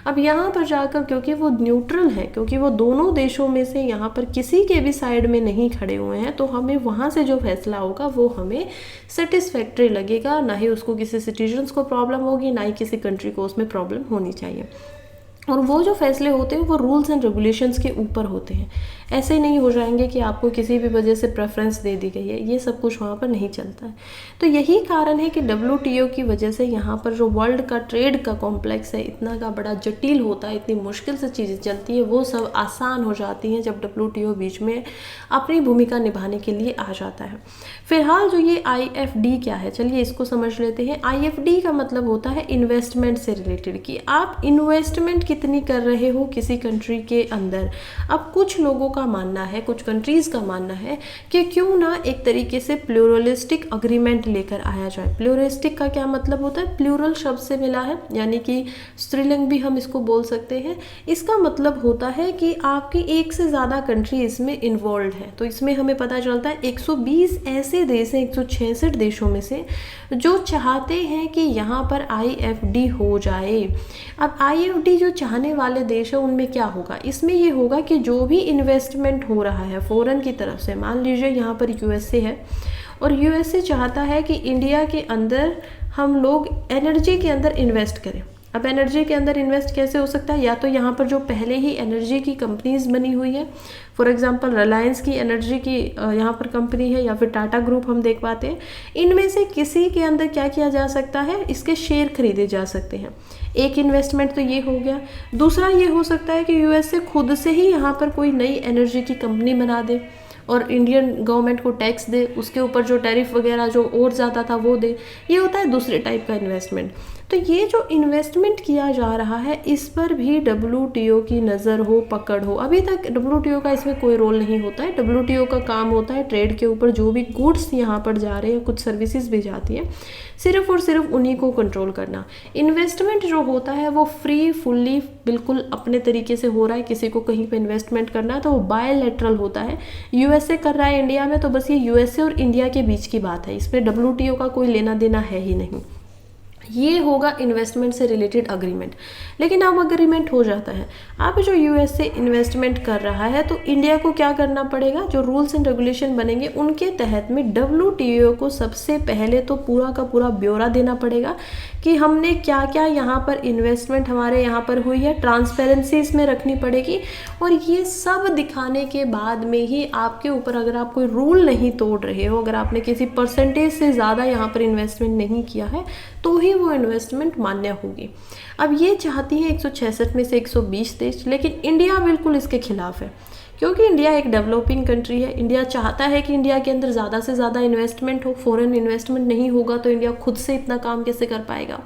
अब यहाँ पर जाकर, क्योंकि वो न्यूट्रल है, क्योंकि वो दोनों देशों में से यहाँ पर किसी के भी साइड में नहीं खड़े हुए हैं, तो हमें वहाँ से जो फैसला होगा वो हमें सेटिस्फैक्ट्री लगेगा, ना ही उसको किसी सिटीजन्स को प्रॉब्लम होगी, ना ही किसी कंट्री को उसमें प्रॉब्लम होनी चाहिए। और वो जो फैसले होते हैं वो रूल्स एंड रेगुलेशंस के ऊपर होते हैं। ऐसे नहीं हो जाएंगे कि आपको किसी भी वजह से प्रेफरेंस दे दी गई है, ये सब कुछ वहाँ पर नहीं चलता है। तो यही कारण है कि WTO की वजह से यहाँ पर जो वर्ल्ड का ट्रेड का कॉम्प्लेक्स है इतना का बड़ा जटिल होता है, इतनी मुश्किल से चीज़ें चलती है, वो सब आसान हो जाती हैं जब WTO बीच में अपनी भूमिका निभाने के लिए आ जाता है। फिलहाल जो ये IFD क्या है, चलिए इसको समझ लेते हैं। IFD का मतलब होता है इन्वेस्टमेंट से रिलेटेड, कि आप इन्वेस्टमेंट कितनी कर रहे हो किसी कंट्री के अंदर। अब कुछ लोगों का मानना है, कुछ कंट्रीज़ का मानना है कि क्यों ना एक तरीके से प्लूरलिस्टिक अग्रीमेंट लेकर आया जाए। प्लूरलिस्टिक का क्या मतलब होता है, प्लूरल शब्द से मिला है, यानी कि स्त्रीलिंग भी हम इसको बोल सकते हैं। इसका मतलब होता है कि आपकी एक से ज़्यादा कंट्री इसमें इन्वॉल्व है। तो इसमें हमें पता चलता है 120 ऐसे देश हैं 166 देशों में से जो चाहते हैं कि यहाँ पर IFD हो जाए। अब IFD जो चाहने वाले देश है उनमें क्या होगा, इसमें ये होगा कि जो भी इन्वेस्टमेंट हो रहा है फ़ॉरेन की तरफ से, मान लीजिए यहाँ पर USA है और USA चाहता है कि इंडिया के अंदर हम लोग एनर्जी के अंदर इन्वेस्ट करें। अब एनर्जी के अंदर इन्वेस्ट कैसे हो सकता है, या तो यहाँ पर जो पहले ही एनर्जी की कंपनीज बनी हुई है, फॉर एग्जांपल रिलायंस की एनर्जी की यहाँ पर कंपनी है, या फिर टाटा ग्रुप हम देख पाते हैं, इनमें से किसी के अंदर क्या किया जा सकता है, इसके शेयर खरीदे जा सकते हैं। एक इन्वेस्टमेंट तो ये हो गया। दूसरा ये हो सकता है कि USA खुद से ही यहाँ पर कोई नई एनर्जी की कंपनी बना दे और इंडियन गवर्नमेंट को टैक्स दे, उसके ऊपर जो टैरिफ वगैरह जो और ज़्यादा था वो दे। ये होता है दूसरे टाइप का इन्वेस्टमेंट। तो ये जो इन्वेस्टमेंट किया जा रहा है इस पर भी WTO की नज़र हो, पकड़ हो। अभी तक WTO का इसमें कोई रोल नहीं होता है। WTO का काम होता है ट्रेड के ऊपर, जो भी गुड्स यहाँ पर जा रहे हैं, कुछ सर्विसेज भी जाती हैं, सिर्फ और सिर्फ उन्हीं को कंट्रोल करना। इन्वेस्टमेंट जो होता है वो फ्री फुल्ली बिल्कुल अपने तरीके से हो रहा है। किसी को कहीं पे इन्वेस्टमेंट करना है तो वो बायलैटरल होता है। USA कर रहा है इंडिया में, तो बस ये USA और इंडिया के बीच की बात है, इसमें WTO का कोई लेना देना है ही नहीं। ये होगा इन्वेस्टमेंट से रिलेटेड अग्रीमेंट। लेकिन अब अग्रीमेंट हो जाता है, अब जो USA इन्वेस्टमेंट कर रहा है तो इंडिया को क्या करना पड़ेगा, जो रूल्स एंड रेगुलेशन बनेंगे उनके तहत में WTO को सबसे पहले तो पूरा का पूरा ब्यौरा देना पड़ेगा कि हमने क्या क्या यहाँ पर इन्वेस्टमेंट हमारे यहाँ पर हुई है, ट्रांसपेरेंसी इसमें रखनी पड़ेगी। और ये सब दिखाने के बाद में ही आपके ऊपर, अगर आप कोई रूल नहीं तोड़ रहे हो, अगर आपने किसी परसेंटेज से ज़्यादा यहाँ पर इन्वेस्टमेंट नहीं किया है, तो ही वो इन्वेस्टमेंट मान्य होगी। अब ये चाहती है 166 में से 120 देश, लेकिन इंडिया बिल्कुल इसके खिलाफ है, क्योंकि इंडिया एक डेवलपिंग कंट्री है। इंडिया चाहता है कि इंडिया के अंदर ज़्यादा से ज़्यादा इन्वेस्टमेंट हो। फॉरेन इन्वेस्टमेंट नहीं होगा तो इंडिया खुद से इतना काम कैसे कर पाएगा,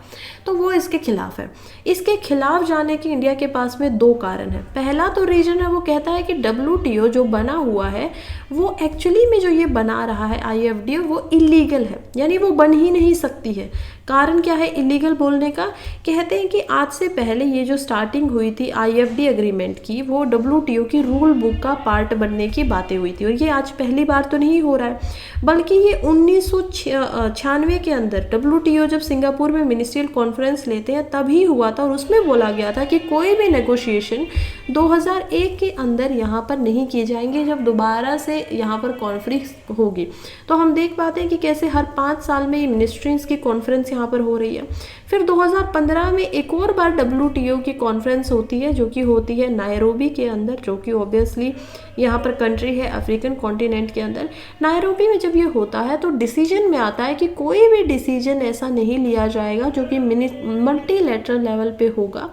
तो वो इसके खिलाफ है। इसके खिलाफ जाने की इंडिया के पास में दो कारण है। पहला तो रीजन है, वो कहता है कि WTO जो बना हुआ है वो एक्चुअली में जो ये बना रहा है IFD वो इलीगल है, यानी वो बन ही नहीं सकती है। कारण क्या है इलीगल बोलने का, कहते हैं कि आज से पहले ये जो स्टार्टिंग हुई थी IFD एग्रीमेंट की, वो WTO की रूल बुक का पार्ट बनने की बातें हुई थी। और ये आज पहली बार तो नहीं हो रहा है, बल्कि ये 1996 के अंदर WTO जब सिंगापुर में मिनिस्ट्रियल कॉन्फ्रेंस लेते हैं तभी हुआ था, और उसमें बोला गया था कि कोई भी नेगोशिएशन 2001 के अंदर यहाँ पर नहीं किए जाएंगे जब दोबारा से यहाँ पर कॉन्फ्रेंस होगी। तो हम देख पाते हैं कि कैसे हर 5 साल में ये मिनिस्ट्रीज की कॉन्फ्रेंस यहाँ पर हो रही है। फिर 2015 में एक और बार WTO की कॉन्फ्रेंस होती है, जो कि होती है नायरोबी के अंदर, जो कि ऑब्वियसली यहाँ पर कंट्री है अफ्रीकन कॉन्टिनेंट के अंदर। नायरोबी में जब ये होता है तो डिसीजन में आता है कि कोई भी डिसीजन ऐसा नहीं लिया जाएगा जो कि मल्टीलैटरल लेवल पे होगा,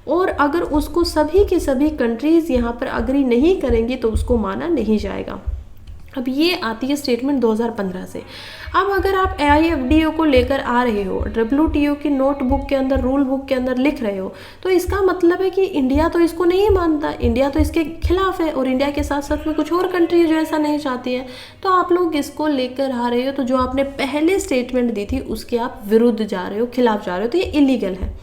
और अगर उसको सभी के सभी कंट्रीज़ यहाँ पर अग्री नहीं करेंगी तो उसको माना नहीं जाएगा। अब ये आती है स्टेटमेंट 2015 से। अब अगर आप IFDO को लेकर आ रहे हो, WTO की नोटबुक के अंदर, रूल बुक के अंदर लिख रहे हो, तो इसका मतलब है कि इंडिया तो इसको नहीं मानता, इंडिया तो इसके खिलाफ है, और इंडिया के साथ साथ में कुछ और कंट्री है जो ऐसा नहीं चाहती है। तो आप लोग इसको लेकर आ रहे हो, तो जो आपने पहले स्टेटमेंट दी थी उसके आप विरुद्ध जा रहे हो, खिलाफ जा रहे हो, तो ये इलीगल है।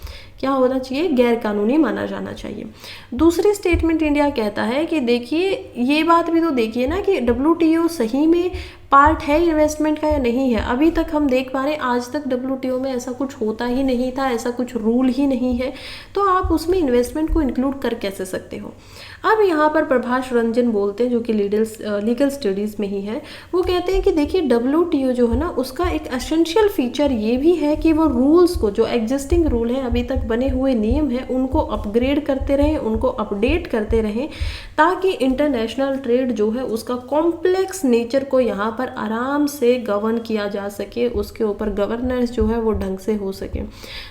क्या होना चाहिए, गैर कानूनी माना जाना चाहिए। दूसरी स्टेटमेंट इंडिया कहता है कि देखिए, ये बात भी तो देखिए ना कि WTO सही में पार्ट है इन्वेस्टमेंट का या नहीं है। अभी तक हम देख पा रहे हैं आज तक WTO में ऐसा कुछ होता ही नहीं था, ऐसा कुछ रूल ही नहीं है, तो आप उसमें इन्वेस्टमेंट को इंक्लूड कर कैसे सकते हो। अब यहाँ पर प्रभाष रंजन बोलते हैं, जो कि लीगल स्टडीज़ में ही है, वो कहते हैं कि देखिए WTO जो है ना, उसका एक एसेंशियल फीचर ये भी है कि वो रूल्स को, जो एग्जिस्टिंग रूल है, अभी तक बने हुए नियम हैं, उनको अपग्रेड करते रहें, उनको अपडेट करते रहें, ताकि इंटरनेशनल ट्रेड जो है उसका कॉम्प्लेक्स नेचर को यहाँ पर आराम से गवर्न किया जा सके, उसके ऊपर गवर्नेंस जो है वो ढंग से हो सके।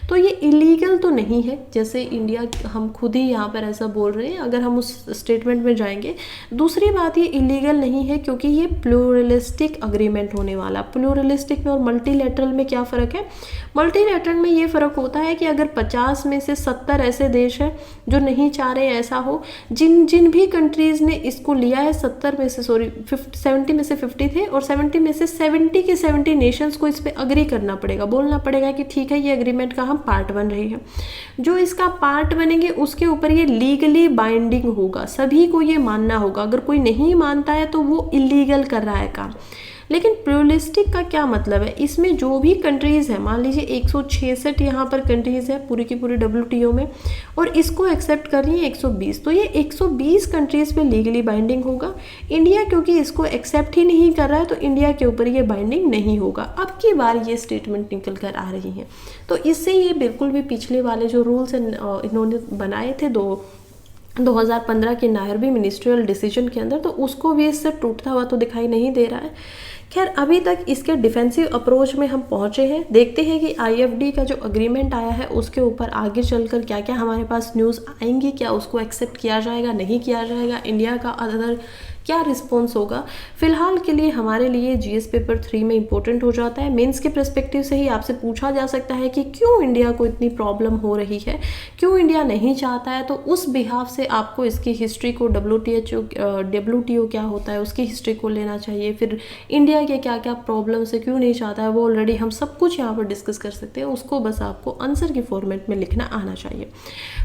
तो ये इलीगल तो नहीं है, जैसे इंडिया हम खुद ही यहाँ पर ऐसा बोल रहे हैं, अगर हम उस स्टेटमेंट में जाएंगे। दूसरी बात, ये इलीगल नहीं है क्योंकि ये प्लूरलिस्टिक अग्रीमेंट होने वाला। प्लूरलिस्टिक में और मल्टीलैटरल में क्या फ़र्क है? मल्टीलैटरल में ये फ़र्क होता है कि अगर 50 में से 70 ऐसे देश हैं जो नहीं चाह रहे ऐसा हो, जिन भी कंट्रीज़ ने इसको लिया है, 70 में से 70 में से 50 थे, और 70 में से 70 के 70 नेशंस को इस पर अग्री करना पड़ेगा, बोलना पड़ेगा कि ठीक है, ये अग्रीमेंट का हम पार्ट बन रहे हैं। जो इसका पार्ट बनेंगे उसके ऊपर ये लीगली बाइंडिंग होगा, सभी को ये मानना होगा। अगर कोई नहीं मानता है तो वो इलीगल कर रहा है काम। लेकिन प्लूरलिस्टिक का क्या मतलब है? इसमें जो भी कंट्रीज़ हैं, मान लीजिए 166 यहाँ पर कंट्रीज़ हैं पूरी की पूरी WTO में, और इसको एक्सेप्ट कर रही है 120, तो ये 120 कंट्रीज़ पे लीगली बाइंडिंग होगा। इंडिया क्योंकि इसको एक्सेप्ट ही नहीं कर रहा है, तो इंडिया के ऊपर ये बाइंडिंग नहीं होगा। अब की बार ये स्टेटमेंट निकल कर आ रही है, तो इससे ये बिल्कुल भी पिछले वाले जो रूल्स इन्होंने बनाए थे 2015 के नायरबी मिनिस्ट्रियल डिसीजन के अंदर, तो उसको भी इससे टूटता हुआ तो दिखाई नहीं दे रहा है। खैर, अभी तक इसके डिफेंसिव अप्रोच में हम पहुंचे हैं। देखते हैं कि IFD का जो अग्रीमेंट आया है उसके ऊपर आगे चलकर क्या क्या हमारे पास न्यूज़ आएंगी, क्या उसको एक्सेप्ट किया जाएगा, नहीं किया जाएगा, इंडिया का अदर क्या रिस्पॉन्स होगा। फिलहाल के लिए हमारे लिए GS पेपर 3 में इंपॉर्टेंट हो जाता है। मेंस के पर्सपेक्टिव से ही आपसे पूछा जा सकता है कि क्यों इंडिया को इतनी प्रॉब्लम हो रही है, क्यों इंडिया नहीं चाहता है, तो उस बिहाफ से आपको इसकी हिस्ट्री को WTO क्या होता है उसकी हिस्ट्री को लेना चाहिए। फिर इंडिया के क्या क्या प्रॉब्लम्स है, क्यों नहीं चाहता है, वो ऑलरेडी हम सब कुछ यहाँ पर डिस्कस कर सकते हैं। उसको बस आपको आंसर की फॉर्मेट में लिखना आना चाहिए।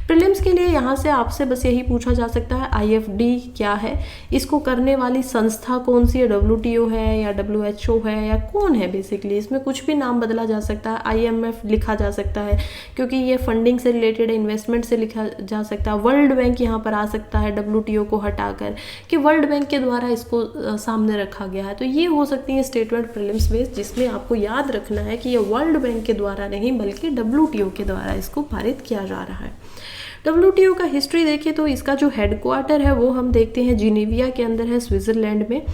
प्रीलिम्स के लिए यहाँ से आपसे बस यही पूछा जा सकता है IFD क्या है, इसको करने वाली संस्था कौन सी है, WTO है या WHO है या कौन है। बेसिकली इसमें कुछ भी नाम बदला जा सकता है, IMF लिखा जा सकता है क्योंकि ये फंडिंग से रिलेटेड है, इन्वेस्टमेंट से लिखा जा सकता है। वर्ल्ड बैंक यहाँ पर आ सकता है WTO को हटाकर, कि वर्ल्ड बैंक के द्वारा इसको सामने रखा गया है। तो ये हो सकती है स्टेटमेंट प्रीलिम्स बेस्ड, जिसमें आपको याद रखना है कि ये वर्ल्ड बैंक के द्वारा नहीं बल्कि WTO के द्वारा इसको पारित किया जा रहा है। WTO का हिस्ट्री देखिए तो इसका जो हेडक्वार्टर है वो हम देखते हैं जिनेविया के अंदर है, स्विट्ज़रलैंड में।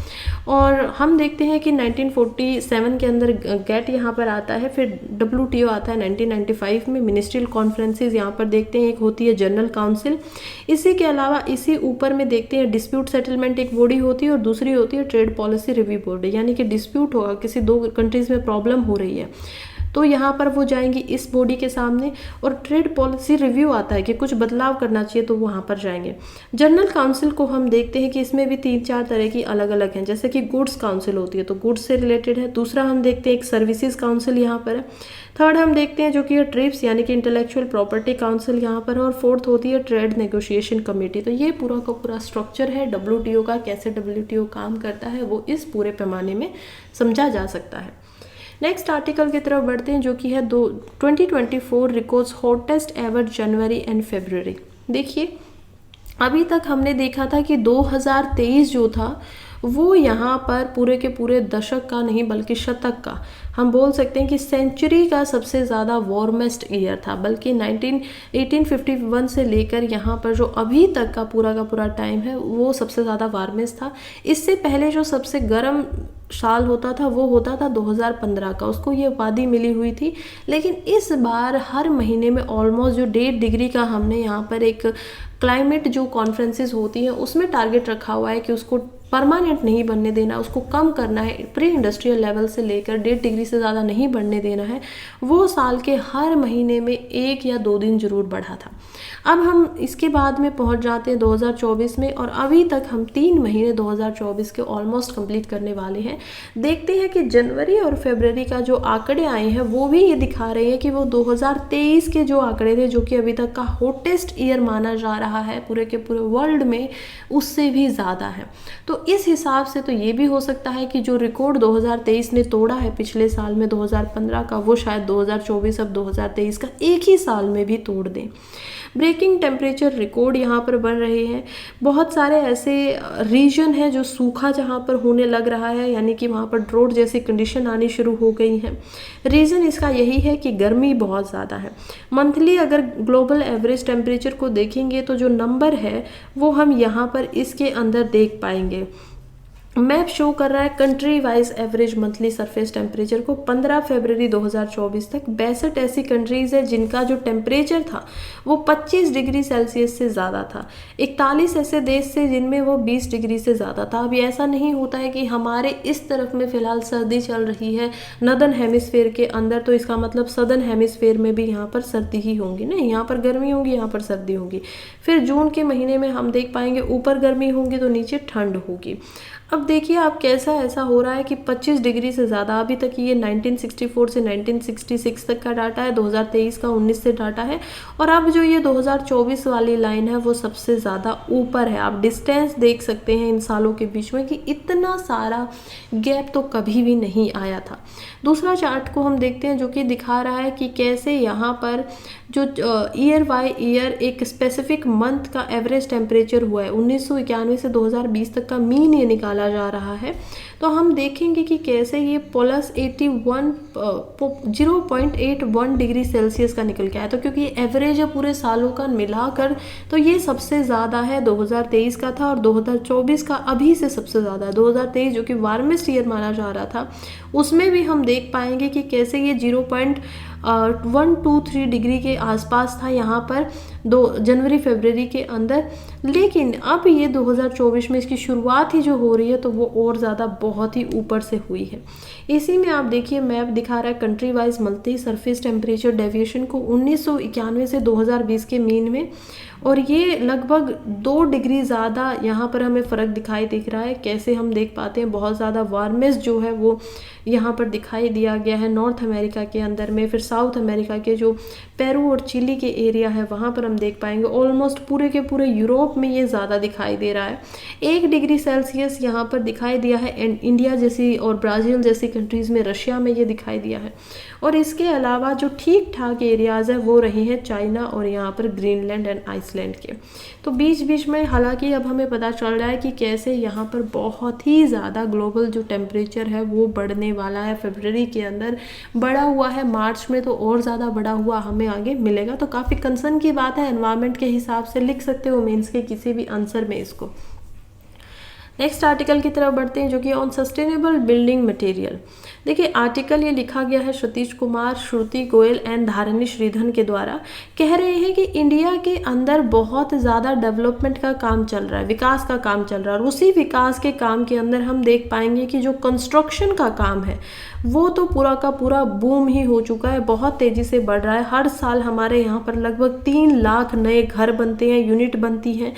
और हम देखते हैं कि 1947 के अंदर गेट यहाँ पर आता है, फिर WTO आता है 1995 में। मिनिस्ट्रियल कॉन्फ्रेंसेस यहाँ पर देखते हैं, एक होती है जनरल काउंसिल। इसी के अलावा इसी ऊपर में देखते हैं डिस्प्यूट सेटलमेंट एक बॉडी होती है, और दूसरी होती है ट्रेड पॉलिसी रिव्यू बोर्ड। यानी कि डिस्प्यूट होगा, किसी दो कंट्रीज़ में प्रॉब्लम हो रही है तो यहाँ पर वो जाएंगी इस बॉडी के सामने, और ट्रेड पॉलिसी रिव्यू आता है कि कुछ बदलाव करना चाहिए तो वहाँ पर जाएंगे। जनरल काउंसिल को हम देखते हैं कि इसमें भी 3-4 तरह की अलग अलग हैं, जैसे कि गुड्स काउंसिल होती है तो गुड्स से रिलेटेड है। दूसरा हम देखते हैं एक सर्विसेज काउंसिल यहाँ पर है। थर्ड हम देखते हैं जो कि ट्रिप्स यानी कि इंटेलेक्चुअल प्रॉपर्टी काउंसिल यहाँ पर है। और फोर्थ होती है ट्रेड नेगोशिएशन कमेटी। तो ये पूरा का पूरा स्ट्रक्चर है WTO का, कैसे WTO काम करता है वो इस पूरे पैमाने में समझा जा सकता है। नेक्स्ट आर्टिकल की तरफ बढ़ते हैं जो कि है 2024 records hottest ever January and February. देखिए अभी तक हमने देखा था कि 2023 जो था वो यहाँ पर पूरे के पूरे दशक का नहीं बल्कि शतक का, हम बोल सकते हैं कि सेंचुरी का सबसे ज़्यादा वार्मेस्ट ईयर था। बल्कि 1851 से लेकर यहाँ पर जो अभी तक का पूरा टाइम है वो सबसे ज़्यादा वार्मेस्ट था। इससे पहले जो सबसे गर्म साल होता था वो होता था 2015 का, उसको ये उपाधि मिली हुई थी। लेकिन इस बार हर महीने में ऑलमोस्ट जो 1.5 डिग्री का हमने यहाँ पर एक क्लाइमेट जो कॉन्फ्रेंसेस होती हैं उसमें टारगेट रखा हुआ है कि उसको परमानेंट नहीं बनने देना, उसको कम करना है, प्री इंडस्ट्रियल लेवल से लेकर 1.5 डिग्री से ज़्यादा नहीं बढ़ने देना है। वो साल के हर महीने में 1 या 2 दिन जरूर बढ़ा था। अब हम इसके बाद में पहुंच जाते हैं 2024 में, और अभी तक हम 3 महीने 2024 के ऑलमोस्ट कंप्लीट करने वाले हैं। देखते हैं कि जनवरी और फरवरी का जो आंकड़े आए हैं वो भी ये दिखा रहे हैं कि वो 2023 के जो आंकड़े थे, जो कि अभी तक का हॉटेस्ट ईयर माना जा रहा है पूरे के पूरे वर्ल्ड में, उससे भी ज़्यादा है। तो तो इस हिसाब से तो ये भी हो सकता है कि जो रिकॉर्ड 2023 ने तोड़ा है पिछले साल में 2015 का, वो शायद 2024 अब 2023 का एक ही साल में भी तोड़ दें। ब्रेकिंग टेम्परेचर रिकॉर्ड यहाँ पर बन रहे हैं। बहुत सारे ऐसे रीजन हैं जो सूखा जहाँ पर होने लग रहा है, यानी कि वहाँ पर ड्रोट जैसी कंडीशन आनी शुरू हो गई हैं। रीज़न इसका यही है कि गर्मी बहुत ज़्यादा है। मंथली अगर ग्लोबल एवरेज टेम्परेचर को देखेंगे तो जो नंबर है वो हम यहाँ पर इसके अंदर देख पाएंगे। मैप शो कर रहा है country wise average monthly surface temperature को 15 फरवरी 2024 तक। 62 ऐसी कंट्रीज़ है जिनका जो टेम्परेचर था वो 25 डिग्री सेल्सियस से ज़्यादा था। 41 ऐसे देश थे जिनमें वो 20 डिग्री से ज़्यादा था। अभी ऐसा नहीं होता है कि हमारे इस तरफ में फ़िलहाल सर्दी चल रही है नदर्न हेमिस्फेयर के अंदर, तो इसका मतलब सदर्न हेमिस्फेयर में भी यहाँ पर सर्दी ही होंगी। नहीं, यहाँ पर गर्मी होगी, यहाँ पर सर्दी होगी। फिर जून के महीने में हम देख पाएंगे ऊपर गर्मी होगी तो नीचे ठंड होगी। अब देखिए आप कैसा ऐसा हो रहा है कि 25 डिग्री से ज़्यादा, अभी तक ये 1964 से 1966 तक का डाटा है, 2023 का 19 से डाटा है, और अब जो ये 2024 वाली लाइन है वो सबसे ज़्यादा ऊपर है। आप डिस्टेंस देख सकते हैं इन सालों के बीच में कि इतना सारा गैप तो कभी भी नहीं आया था। दूसरा चार्ट को हम देखते हैं जो कि दिखा रहा है कि कैसे यहाँ पर जो ईयर बाय ईयर एक स्पेसिफिक मंथ का एवरेज टेम्परेचर हुआ है। 1991 से 2020 तक का मीन ये निकाला जा रहा है। तो हम देखेंगे कि कैसे ये प्लस 0.81 डिग्री सेल्सियस का निकल के आया। तो क्योंकि ये एवरेज है पूरे सालों का मिलाकर, तो ये सबसे ज़्यादा है। 2023 का था और 2024 का अभी से सबसे ज़्यादा है। 2023 जो कि वार्मेस्ट ईयर माना जा रहा था, उसमें भी हम देख पाएंगे कि कैसे ये 0.123 डिग्री के आसपास था यहाँ पर 2 जनवरी फरवरी के अंदर। लेकिन अब ये 2024 में इसकी शुरुआत ही जो हो रही है तो वो और ज़्यादा बहुत ही ऊपर से हुई है। इसी में आप देखिए मैप दिखा रहा है country wise multi surface temperature deviation को 1991 से 2020 के मीन में, और ये लगभग 2 डिग्री ज़्यादा यहाँ पर हमें फ़र्क दिखाई दिख रहा है। कैसे हम देख पाते हैं बहुत ज़्यादा वार्मेस्ट जो है वो यहाँ पर दिखाई दिया गया है नॉर्थ अमेरिका के अंदर में। फिर साउथ अमेरिका के जो पेरू और चिली के एरिया है वहाँ पर हम देख पाएंगे ऑलमोस्ट पूरे के पूरे यूरोप में ये ज़्यादा दिखाई दे रहा है। 1 डिग्री सेल्सियस यहाँ पर दिखाई दिया है एंड इंडिया जैसी और ब्राज़ील जैसी कंट्रीज़ में, रशिया में ये दिखाई दिया है। और इसके अलावा जो ठीक ठाक एरियाज़ है वो रहे हैं चाइना और यहाँ पर ग्रीनलैंड एंड आइसलैंड के। तो बीच बीच में हालांकि अब हमें पता चल रहा है कि कैसे यहाँ पर बहुत ही ज़्यादा ग्लोबल जो टेम्परेचर है वो बढ़ने वाला है। फरवरी के अंदर बढ़ा हुआ है, मार्च में तो और ज़्यादा बढ़ा हुआ हमें आगे मिलेगा। तो काफ़ी कंसर्न की बात है। एनवायरनमेंट के हिसाब से लिख सकते हो मेंस के किसी भी आंसर में इसको। नेक्स्ट आर्टिकल की तरफ बढ़ते हैं जो कि ऑन सस्टेनेबल बिल्डिंग मटेरियल। देखिए आर्टिकल ये लिखा गया है सतीश कुमार, श्रुति गोयल एंड धारिणी श्रीधन के द्वारा। कह रहे हैं कि इंडिया के अंदर बहुत ज़्यादा डेवलपमेंट का काम चल रहा है, विकास का काम चल रहा है, और उसी विकास के काम के अंदर हम देख पाएंगे कि जो कंस्ट्रक्शन का काम है वो तो पूरा का पूरा बूम ही हो चुका है, बहुत तेज़ी से बढ़ रहा है। हर साल हमारे यहाँ पर लगभग 3 लाख नए घर बनते हैं, यूनिट बनती हैं,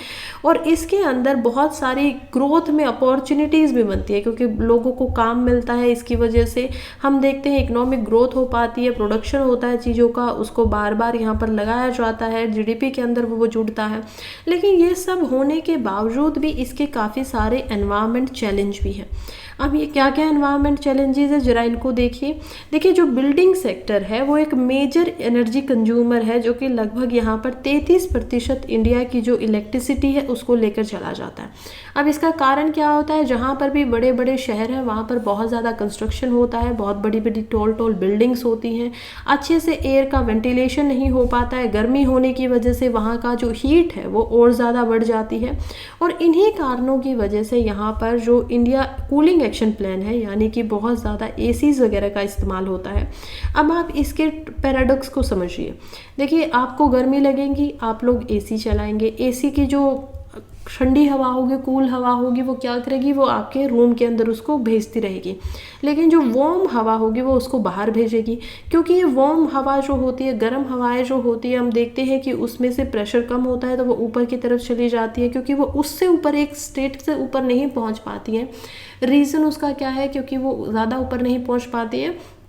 और इसके अंदर बहुत सारी ग्रोथ में अपॉर्चुनिटीज़ भी बनती है क्योंकि लोगों को काम मिलता है। इसकी वजह से हम देखते हैं इकोनॉमिक ग्रोथ हो पाती है, प्रोडक्शन होता है चीज़ों का, उसको बार बार यहाँ पर लगाया जाता है, जीडीपी के अंदर वो जुड़ता है। लेकिन ये सब होने के बावजूद भी इसके काफ़ी सारे एनवायरनमेंट चैलेंज भी हैं। अब ये क्या क्या एनवायरनमेंट चैलेंजेस है जरा इनको देखिए जो बिल्डिंग सेक्टर है वो एक मेजर एनर्जी कंज्यूमर है जो कि लगभग यहाँ पर 33% इंडिया की जो इलेक्ट्रिसिटी है उसको लेकर चला जाता है। अब इसका कारण क्या होता है, जहाँ पर भी बड़े बड़े शहर हैं वहाँ पर बहुत ज़्यादा कंस्ट्रक्शन होता है, बहुत बड़ी बड़ी टॉल बिल्डिंग्स होती हैं, अच्छे से एयर का वेंटिलेशन नहीं हो पाता है, गर्मी होने की वजह से वहाँ का जो हीट है वो और ज़्यादा बढ़ जाती है, और इन्हीं कारणों की वजह से यहाँ पर जो इंडिया कूलिंग एक्शन प्लान है यानी कि बहुत ज़्यादा एसीज वगैरह का इस्तेमाल होता है। अब आप इसके पैराडॉक्स को समझिए। देखिए आपको गर्मी लगेगी, आप लोग एसी चलाएंगे, एसी की जो ठंडी हवा होगी, कूल हवा होगी, वो क्या करेगी, वो आपके रूम के अंदर उसको भेजती रहेगी, लेकिन जो वार्म हवा होगी वो उसको बाहर भेजेगी, क्योंकि ये वार्म हवा जो होती है, गर्म हवाएं जो होती है, हम देखते हैं कि उसमें से प्रेशर कम होता है तो वो ऊपर की तरफ चली जाती है, क्योंकि वो उससे ऊपर एक स्टेट से ऊपर नहीं पहुंच पाती है। रीज़न उसका क्या है, क्योंकि वो ज़्यादा ऊपर नहीं पहुंच पाती है,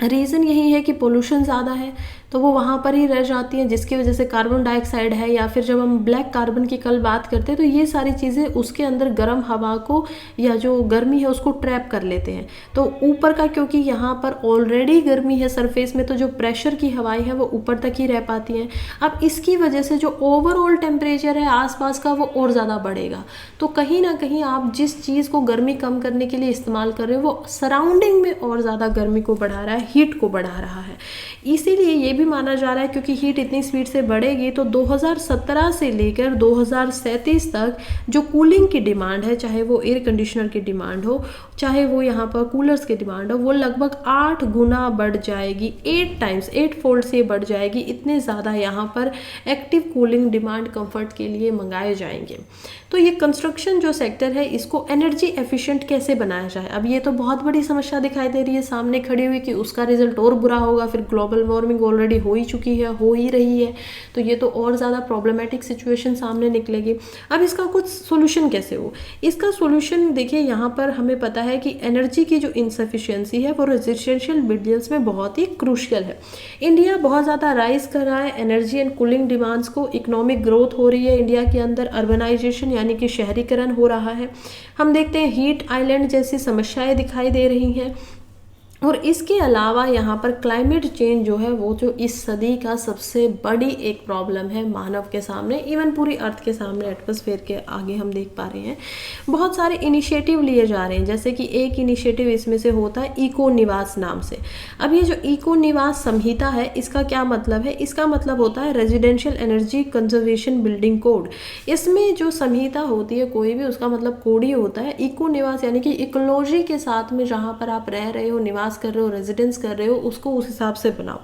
रीज़न यही है कि पोल्यूशन ज़्यादा है। तो वो वहाँ पर ही रह जाती हैं, जिसकी वजह से कार्बन डाइऑक्साइड है या फिर जब हम ब्लैक कार्बन की कल बात करते हैं तो ये सारी चीज़ें उसके अंदर गर्म हवा को या जो गर्मी है उसको ट्रैप कर लेते हैं। तो ऊपर का क्योंकि यहाँ पर ऑलरेडी गर्मी है सरफेस में, तो जो प्रेशर की हवाएं हैं वो ऊपर तक ही रह पाती हैं। अब इसकी वजह से जो ओवरऑल टेम्परेचर है आसपास का वो और ज़्यादा बढ़ेगा। तो कहीं ना कहीं आप जिस चीज़ को गर्मी कम करने के लिए इस्तेमाल कर रहे हो वो सराउंडिंग में और ज़्यादा गर्मी को बढ़ा रहा है, हीट को बढ़ा रहा है। इसीलिए ये भी माना जा रहा है क्योंकि हीट इतनी स्पीड से बढ़ेगी तो 2017 से लेकर 2037 तक जो कूलिंग की डिमांड है, चाहे वो एयर कंडीशनर की डिमांड हो, चाहे वो यहाँ पर कूलर्स की डिमांड हो, वो लगभग 8 गुना बढ़ जाएगी, 8 टाइम्स, 8 फोल्ड से बढ़ जाएगी। इतने ज़्यादा यहाँ पर एक्टिव कूलिंग डिमांड कंफर्ट के लिए मंगाए जाएंगे। तो ये कंस्ट्रक्शन जो सेक्टर है इसको एनर्जी एफिशिएंट कैसे बनाया जाए, अब ये तो बहुत बड़ी समस्या दिखाई दे रही है सामने खड़ी हुई कि उसका रिजल्ट और बुरा होगा। फिर ग्लोबल वार्मिंग ऑलरेडी हो ही चुकी है, हो ही रही है, तो ये तो और ज़्यादा प्रॉब्लमेटिक सिचुएशन सामने निकलेगी। अब इसका कुछ सोल्यूशन कैसे हो, इसका सोल्यूशन देखिए, यहाँ पर हमें पता है कि एनर्जी की जो इनसफिशियंसी है वो रेजिडेंशियल बिल्डिंग्स में बहुत ही क्रूशियल है। इंडिया बहुत ज़्यादा राइज कर रहा है एनर्जी एंड कूलिंग डिमांड्स को, इकोनॉमिक ग्रोथ हो रही है इंडिया के अंदर, अर्बनाइजेशन यानी कि शहरीकरण हो रहा है। हम देखते हैं हीट आइलैंड जैसी समस्याएं दिखाई दे रही हैं। और इसके अलावा यहाँ पर क्लाइमेट चेंज जो है वो जो इस सदी का सबसे बड़ी एक प्रॉब्लम है मानव के सामने, इवन पूरी अर्थ के सामने, एटमॉस्फेयर के आगे हम देख पा रहे हैं। बहुत सारे इनिशिएटिव लिए जा रहे हैं, जैसे कि एक इनिशिएटिव इसमें से होता है इको निवास नाम से। अब ये जो इको निवास संहिता है इसका क्या मतलब है, इसका मतलब होता है residential energy conservation building code. इसमें जो संहिता होती है कोई भी, उसका मतलब कोड ही होता है। इको निवास यानी कि इकोलॉजी के साथ में जहाँ पर आप रह रहे हो, निवास कर रहे हो, रेजिडेंस कर रहे हो, उसको उस हिसाब से बनाओ।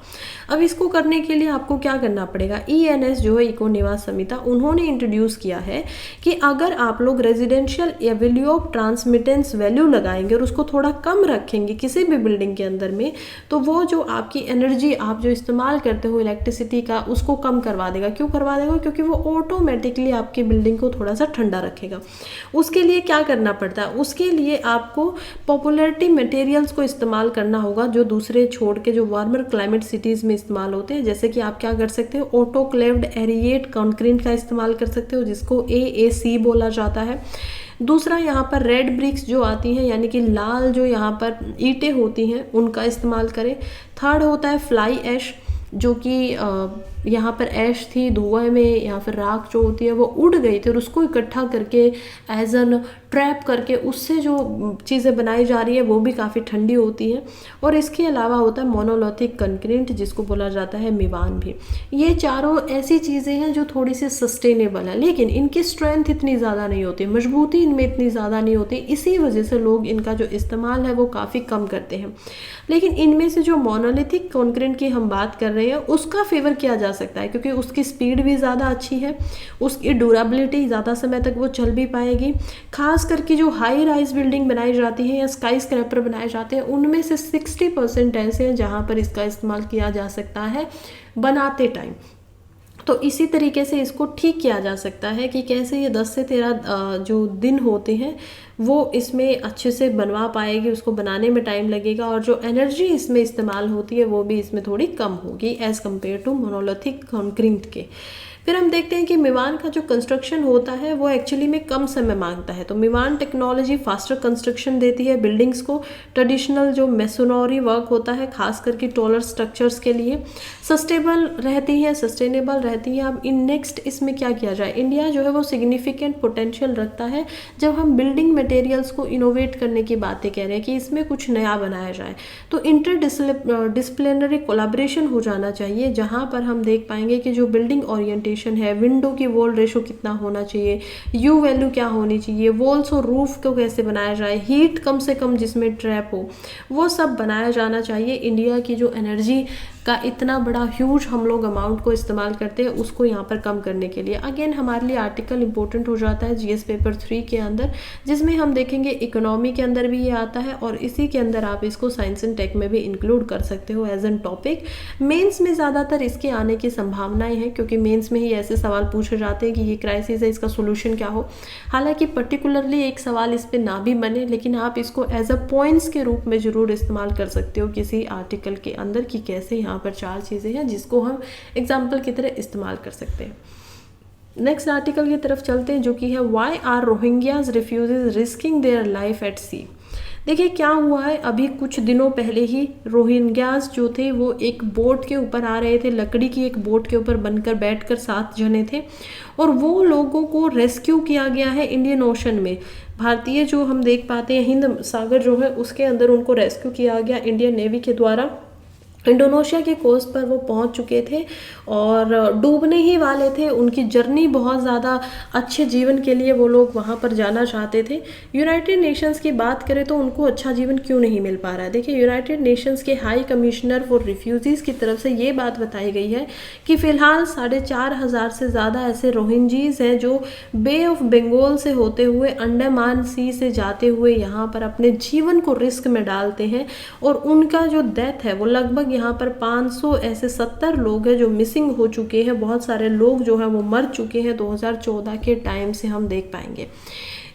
अब इसको करने के लिए आपको क्या करना पड़ेगा, ENS जो है इको निवास संहिता, उन्होंने इंट्रोड्यूस किया है कि अगर आप लोग residential value of transmittance value लगाएंगे और उसको थोड़ा कम रखेंगे किसी भी बिल्डिंग के अंदर में, तो वो जो आपकी एनर्जी आप जो इस्तेमाल करते हो इलेक्ट्रिसिटी का, उसको कम करवा देगा। क्यों करवा देगा, क्योंकि वो ऑटोमेटिकली आपकी बिल्डिंग को थोड़ा सा ठंडा रखेगा। उसके लिए क्या करना पड़ता है, उसके लिए आपको पॉपुलरिटी मटेरियल्स को इस्तेमाल करना होगा जो दूसरे छोड़ के जो वार्मर क्लाइमेट सिटीज़ में इस्तेमाल होते हैं। जैसे कि आप क्या कर सकते हो, ऑटोक्लेव्ड एरिएट कंक्रीट का इस्तेमाल कर सकते हो, जिसको AAC बोला जाता है। दूसरा यहाँ पर रेड ब्रिक्स जो आती हैं, यानी कि लाल जो यहाँ पर ईंटें होती हैं, उनका इस्तेमाल करें। थर्ड होता है फ्लाई ऐश, जो कि यहाँ पर ऐश थी धुएं में या फिर राख जो होती है वो उड़ गई थी और उसको इकट्ठा करके एज एन ट्रैप करके उससे जो चीज़ें बनाई जा रही है वो भी काफ़ी ठंडी होती हैं। और इसके अलावा होता है मोनोलिथिक कंक्रीट, जिसको बोला जाता है मिवान भी। ये चारों ऐसी चीज़ें हैं जो थोड़ी सी सस्टेनेबल है, लेकिन इनकी स्ट्रेंथ इतनी ज़्यादा नहीं होती, मजबूती इनमें इतनी ज़्यादा नहीं होती, इसी वजह से लोग इनका जो इस्तेमाल है वो काफ़ी कम करते हैं। लेकिन इनमें से जो मोनोलिथिक कंक्रीट की हम बात कर रहे हैं उसका फेवर किया जा सकता है, क्योंकि उसकी स्पीड भी ज़्यादा अच्छी है, उसकी ड्यूरेबिलिटी ज़्यादा समय तक वो चल भी पाएगी। खास करके जो हाई राइज बिल्डिंग बनाई जाती है या स्काई स्क्रैपर बनाए जाते हैं, उनमें से 60% ऐसे हैं जहाँ पर इसका इस्तेमाल किया जा सकता है बनाते टाइम। तो इसी तरीके से इसको ठीक किया जा सकता है कि कैसे ये 10 से 13 जो दिन होते हैं वो इसमें अच्छे से बनवा पाएगी, उसको बनाने में टाइम लगेगा, और जो एनर्जी इसमें इस्तेमाल होती है वो भी इसमें थोड़ी कम होगी as compared to monolithic concrete के। फिर हम देखते हैं कि मिवान का जो कंस्ट्रक्शन होता है वो एक्चुअली में कम समय मांगता है। तो मिवान टेक्नोलॉजी फास्टर कंस्ट्रक्शन देती है बिल्डिंग्स को। ट्रेडिशनल जो मेसोनरी वर्क होता है खास करके टॉलर स्ट्रक्चर्स के लिए सस्टेनेबल रहती है। अब इन नेक्स्ट इसमें क्या किया जाए, इंडिया जो है वो सिग्निफिकेंट पोटेंशियल रखता है जब हम बिल्डिंग मटेरियल्स को इनोवेट करने की बातें कह रहे हैं कि इसमें कुछ नया बनाया जाए। तो इंटरडिसिप्लिनरी कोलैबोरेशन हो जाना चाहिए, जहाँ पर हम देख पाएंगे कि जो बिल्डिंग ओरिएंटेशन है, विंडो की वॉल रेशो कितना होना चाहिए, यू वैल्यू क्या होनी चाहिए, वॉल्स और रूफ को कैसे बनाया जाए, हीट कम से कम जिसमें ट्रैप हो, वो सब बनाया जाना चाहिए। इंडिया की जो एनर्जी का इतना बड़ा ह्यूज हम लोग अमाउंट को इस्तेमाल करते हैं उसको यहाँ पर कम करने के लिए अगेन हमारे लिए आर्टिकल इंपॉर्टेंट हो जाता है जीएस पेपर 3 के अंदर, जिसमें हम देखेंगे इकोनॉमी के अंदर भी ये आता है और इसी के अंदर आप इसको साइंस एंड टेक में भी इंक्लूड कर सकते हो एज एन टॉपिक। मेंस में ज़्यादातर इसके आने की संभावनाएं हैं क्योंकि मेंस में ही ऐसे सवाल पूछे जाते हैं कि ये क्राइसिस है, इसका सोल्यूशन क्या हो। हालांकि पर्टिकुलरली एक सवाल इस पर ना भी बने, लेकिन आप इसको एज अ पॉइंट्स के रूप में ज़रूर इस्तेमाल कर सकते हो किसी आर्टिकल के अंदर कि कैसे यहाँ यहाँ पर 4 चीज़ें हैं जिसको हम एग्जाम्पल की तरह इस्तेमाल कर सकते हैं। नेक्स्ट आर्टिकल की तरफ चलते हैं, जो कि है why are Rohingyas refugees risking their life at sea. देखिए क्या हुआ है, अभी कुछ दिनों पहले ही रोहिंग्याज जो थे वो एक बोट के ऊपर आ रहे थे, लकड़ी की एक बोट के ऊपर बनकर बैठकर 7 जने थे, और वो लोगों को रेस्क्यू किया गया है इंडियन ओशन में। भारतीय जो हम देख पाते हैं हिंद सागर जो है उसके अंदर उनको रेस्क्यू किया गया इंडियन नेवी के द्वारा। इंडोनेशिया के कोस्ट पर वो पहुंच चुके थे और डूबने ही वाले थे। उनकी जर्नी बहुत ज़्यादा अच्छे जीवन के लिए वो लोग वहाँ पर जाना चाहते थे। यूनाइटेड नेशंस की बात करें तो उनको अच्छा जीवन क्यों नहीं मिल पा रहा है। देखिए यूनाइटेड नेशंस के हाई कमिश्नर फॉर रिफ्यूजीज़ की तरफ से ये बात बताई गई है कि फ़िलहाल 4,500 से ज़्यादा ऐसे रोहिंजीज़ हैं जो बे ऑफ बंगाल से होते हुए अंडमान सी से जाते हुए यहाँ पर अपने जीवन को रिस्क में डालते हैं, और उनका जो डेथ है वो लगभग यहाँ पर 500 ऐसे 70 लोग हैं जो मिसिंग हो चुके हैं। बहुत सारे लोग जो हैं वो मर चुके हैं 2014 के टाइम से हम देख पाएंगे,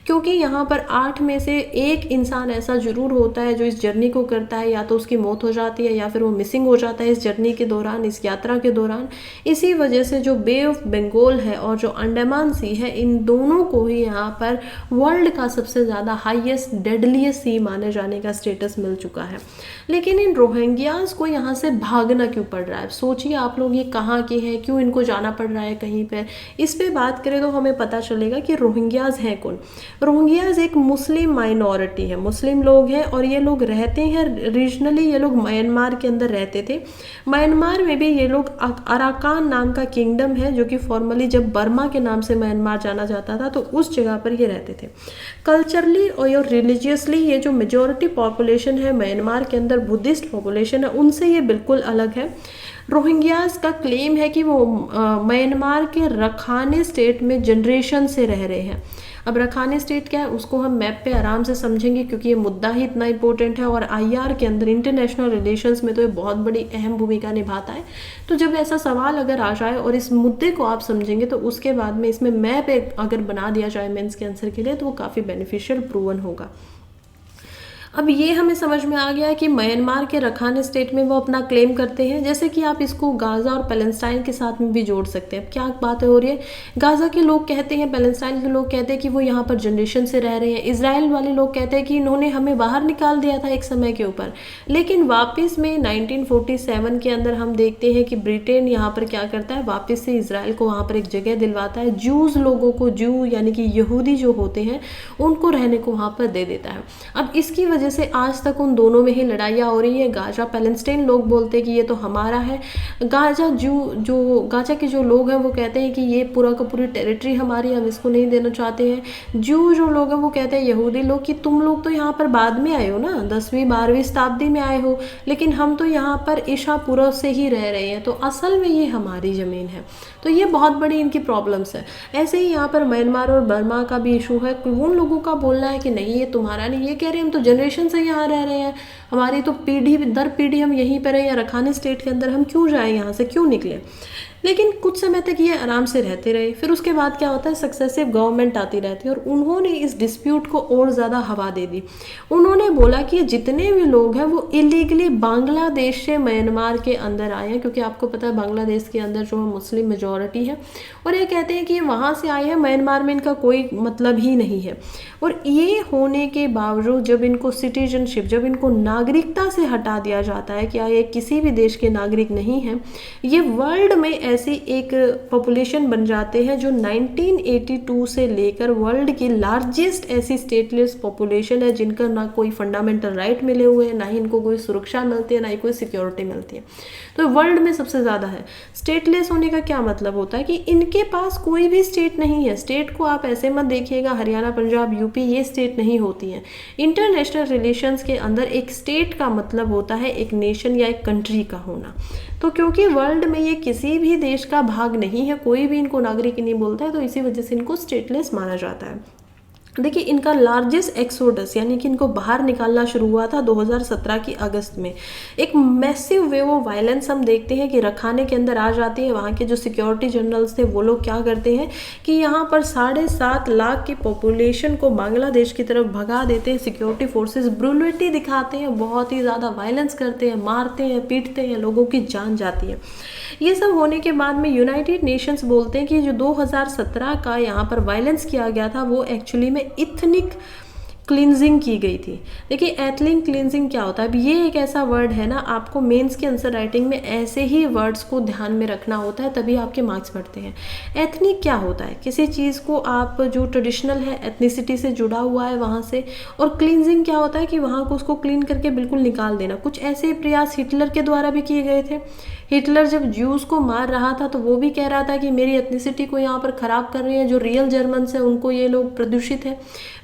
क्योंकि यहाँ पर 8 में से 1 इंसान ऐसा जरूर होता है जो इस जर्नी को करता है, या तो उसकी मौत हो जाती है या फिर वो मिसिंग हो जाता है इस जर्नी के दौरान, इस यात्रा के दौरान। इसी वजह से जो बे ऑफ बंगाल है और जो अंडमान सी है, इन दोनों को ही यहाँ पर वर्ल्ड का सबसे ज़्यादा हाईएस्ट डेडलीस्ट सी माने जाने का स्टेटस मिल चुका है। लेकिन इन रोहिंग्याज को यहाँ से भागना क्यों पड़ रहा है? सोचिए आप लोग, ये कहाँ के हैं, क्यों इनको जाना पड़ रहा है कहीं पर? इस पर बात करें तो हमें पता चलेगा कि रोहिंग्याज हैं कौन। रोहिंग्याज एक मुस्लिम माइनॉरिटी है, मुस्लिम लोग हैं, और ये लोग रहते हैं रीजनली, ये लोग म्यांमार के अंदर रहते थे। म्यांमार में भी ये लोग अराकान नाम का किंगडम है, जो कि फॉर्मली जब बर्मा के नाम से म्यांमार जाना जाता था तो उस जगह पर ये रहते थे। कल्चरली और रिलीजियसली ये जो मेजॉरिटी पॉपुलेशन है म्यांमार के अंदर, बुद्धिस्ट पॉपुलेशन है, उनसे ये बिल्कुल अलग है। रोहिंग्याज का क्लेम है कि वो म्यांमार के रखाने स्टेट में जनरेशन से रह रहे हैं। अब रखाने स्टेट क्या है उसको हम मैप पे आराम से समझेंगे, क्योंकि ये मुद्दा ही इतना इंपॉर्टेंट है और आईआर के अंदर, इंटरनेशनल रिलेशंस में तो ये बहुत बड़ी अहम भूमिका निभाता है। तो जब ऐसा सवाल अगर आ जाए और इस मुद्दे को आप समझेंगे तो उसके बाद में इसमें मैप अगर बना दिया जाए मेंस के आंसर के लिए तो वो काफ़ी बेनिफिशियल प्रूवन होगा। अब ये हमें समझ में आ गया है कि म्यांमार के रखाने स्टेट में वो अपना क्लेम करते हैं, जैसे कि आप इसको गाज़ा और पैलेस्टाइन के साथ में भी जोड़ सकते हैं। अब क्या बातें हो रही है, गाज़ा के लोग कहते हैं, पैलेस्टाइन के लोग कहते हैं कि वो यहाँ पर जनरेशन से रह रहे हैं, इसराइल वाले लोग कहते हैं कि इन्होंने हमें बाहर निकाल दिया था एक समय के ऊपर। लेकिन वापस में 1947 के अंदर हम देखते हैं कि ब्रिटेन यहाँ पर क्या करता है, वापस से इसराइल को वहाँ पर एक जगह दिलवाता है, जूज लोगों को, जू यानी कि यहूदी जो होते हैं उनको रहने को वहाँ पर दे देता है। अब इसकी वजह से आज तक उन दोनों में ही लड़ाइयाँ हो रही है। गाजा पैलेस्टाइन लोग बोलते हैं कि ये तो हमारा है, गाजा गाजा के जो लोग हैं वो कहते हैं कि ये पूरा का पूरी टेरिटरी हमारी, हम इसको नहीं देना चाहते हैं। जो लोग हैं वो कहते हैं, यहूदी लोग, कि तुम लोग तो यहाँ पर बाद में आए हो ना, 10वीं 12वीं शताब्दी में आए हो, लेकिन हम तो यहाँ पर ईशा पूर्व से ही रह रहे हैं, तो असल में ये हमारी ज़मीन है। तो ये बहुत बड़ी इनकी प्रॉब्लम्स है। ऐसे ही यहाँ पर म्यांमार और बर्मा का भी इशू है। उन लोगों का बोलना है कि नहीं ये तुम्हारा नहीं, ये कह रहे हैं हम तो जनरेशन से यहाँ रह रहे हैं, हमारी तो पीढ़ी दर पीढ़ी हम यहीं पर हैं, या रखाने स्टेट के अंदर हम क्यों जाएं, यहाँ से क्यों निकले। लेकिन कुछ समय तक ये आराम से रहते रहे। फिर उसके बाद क्या होता है, सक्सेसिव गवर्नमेंट आती रहती है और उन्होंने इस डिस्प्यूट को और ज़्यादा हवा दे दी। उन्होंने बोला कि जितने भी लोग हैं वो इलीगली बांग्लादेश से म्यांमार के अंदर आए हैं, क्योंकि आपको पता है बांग्लादेश के अंदर जो है मुस्लिम मेजॉरिटी है, और ये कहते हैं कि ये वहाँ से आए हैं, म्यांमार में इनका कोई मतलब ही नहीं है। और ये होने के बावजूद जब इनको सिटीजनशिप, जब इनको नागरिकता से हटा दिया जाता है कि ये किसी भी देश के नागरिक नहीं हैं, ये वर्ल्ड में ऐसी एक पॉपुलेशन बन जाते हैं जो 1982 से लेकर वर्ल्ड की लार्जेस्ट ऐसी स्टेटलेस पॉपुलेशन है, जिनका ना कोई फंडामेंटल राइट मिले हुए हैं, ना ही इनको कोई सुरक्षा मिलती है, ना ही कोई सिक्योरिटी मिलती है। तो वर्ल्ड में सबसे ज़्यादा है। स्टेटलेस होने का क्या मतलब होता है कि इनके पास कोई भी स्टेट नहीं है। स्टेट को आप ऐसे मत देखिएगा हरियाणा, पंजाब, यूपी, ये स्टेट नहीं होती हैं। इंटरनेशनल रिलेशंस के अंदर एक स्टेट का मतलब होता है एक नेशन या एक कंट्री का होना। तो क्योंकि वर्ल्ड में ये किसी भी देश का भाग नहीं है, कोई भी इनको नागरिक नहीं बोलता है, तो इसी वजह से इनको स्टेटलेस माना जाता है। देखिए इनका लार्जेस्ट एक्सोडस यानी कि इनको बाहर निकालना शुरू हुआ था 2017 की अगस्त में। एक मैसिव वेव ऑफ वायलेंस हम देखते हैं कि रखाने के अंदर आ जाती है। वहाँ के जो सिक्योरिटी जनरल्स थे वो लोग क्या करते हैं कि यहाँ पर 7.5 लाख की पॉपुलेशन को बांग्लादेश की तरफ भगा देते हैं। सिक्योरिटी फोर्सेस ब्रूलिटी दिखाते हैं, बहुत ही ज़्यादा वायलेंस करते हैं, मारते हैं, पीटते हैं, लोगों की जान जाती है। ये सब होने के बाद में यूनाइटेड नेशंस बोलते हैं कि जो 2017 का यहाँ पर वायलेंस किया गया था वो एक्चुअली में इथनिक क्लिनजिंग की गई थी। देखिए एथनिक क्लिनजिंग क्या होता है, अब ये एक ऐसा वर्ड है ना, आपको मेंस के आंसर राइटिंग में ऐसे ही वर्ड्स को ध्यान में रखना होता है, तभी आपके मार्क्स बढ़ते हैं। एथनिक क्या होता है, किसी चीज़ को आप जो ट्रेडिशनल है एथनिसिटी से जुड़ा हुआ है वहाँ से, और क्लिनजिंग क्या होता है कि वहाँ को उसको क्लीन करके बिल्कुल निकाल देना। कुछ ऐसे प्रयास हिटलर के द्वारा भी किए गए थे। हिटलर जब ज्यूज़ को मार रहा था तो वो भी कह रहा था कि मेरी एथनिसिटी को यहाँ पर ख़राब कर रहे हैं, जो रियल जर्मन्स हैं उनको ये लोग प्रदूषित है।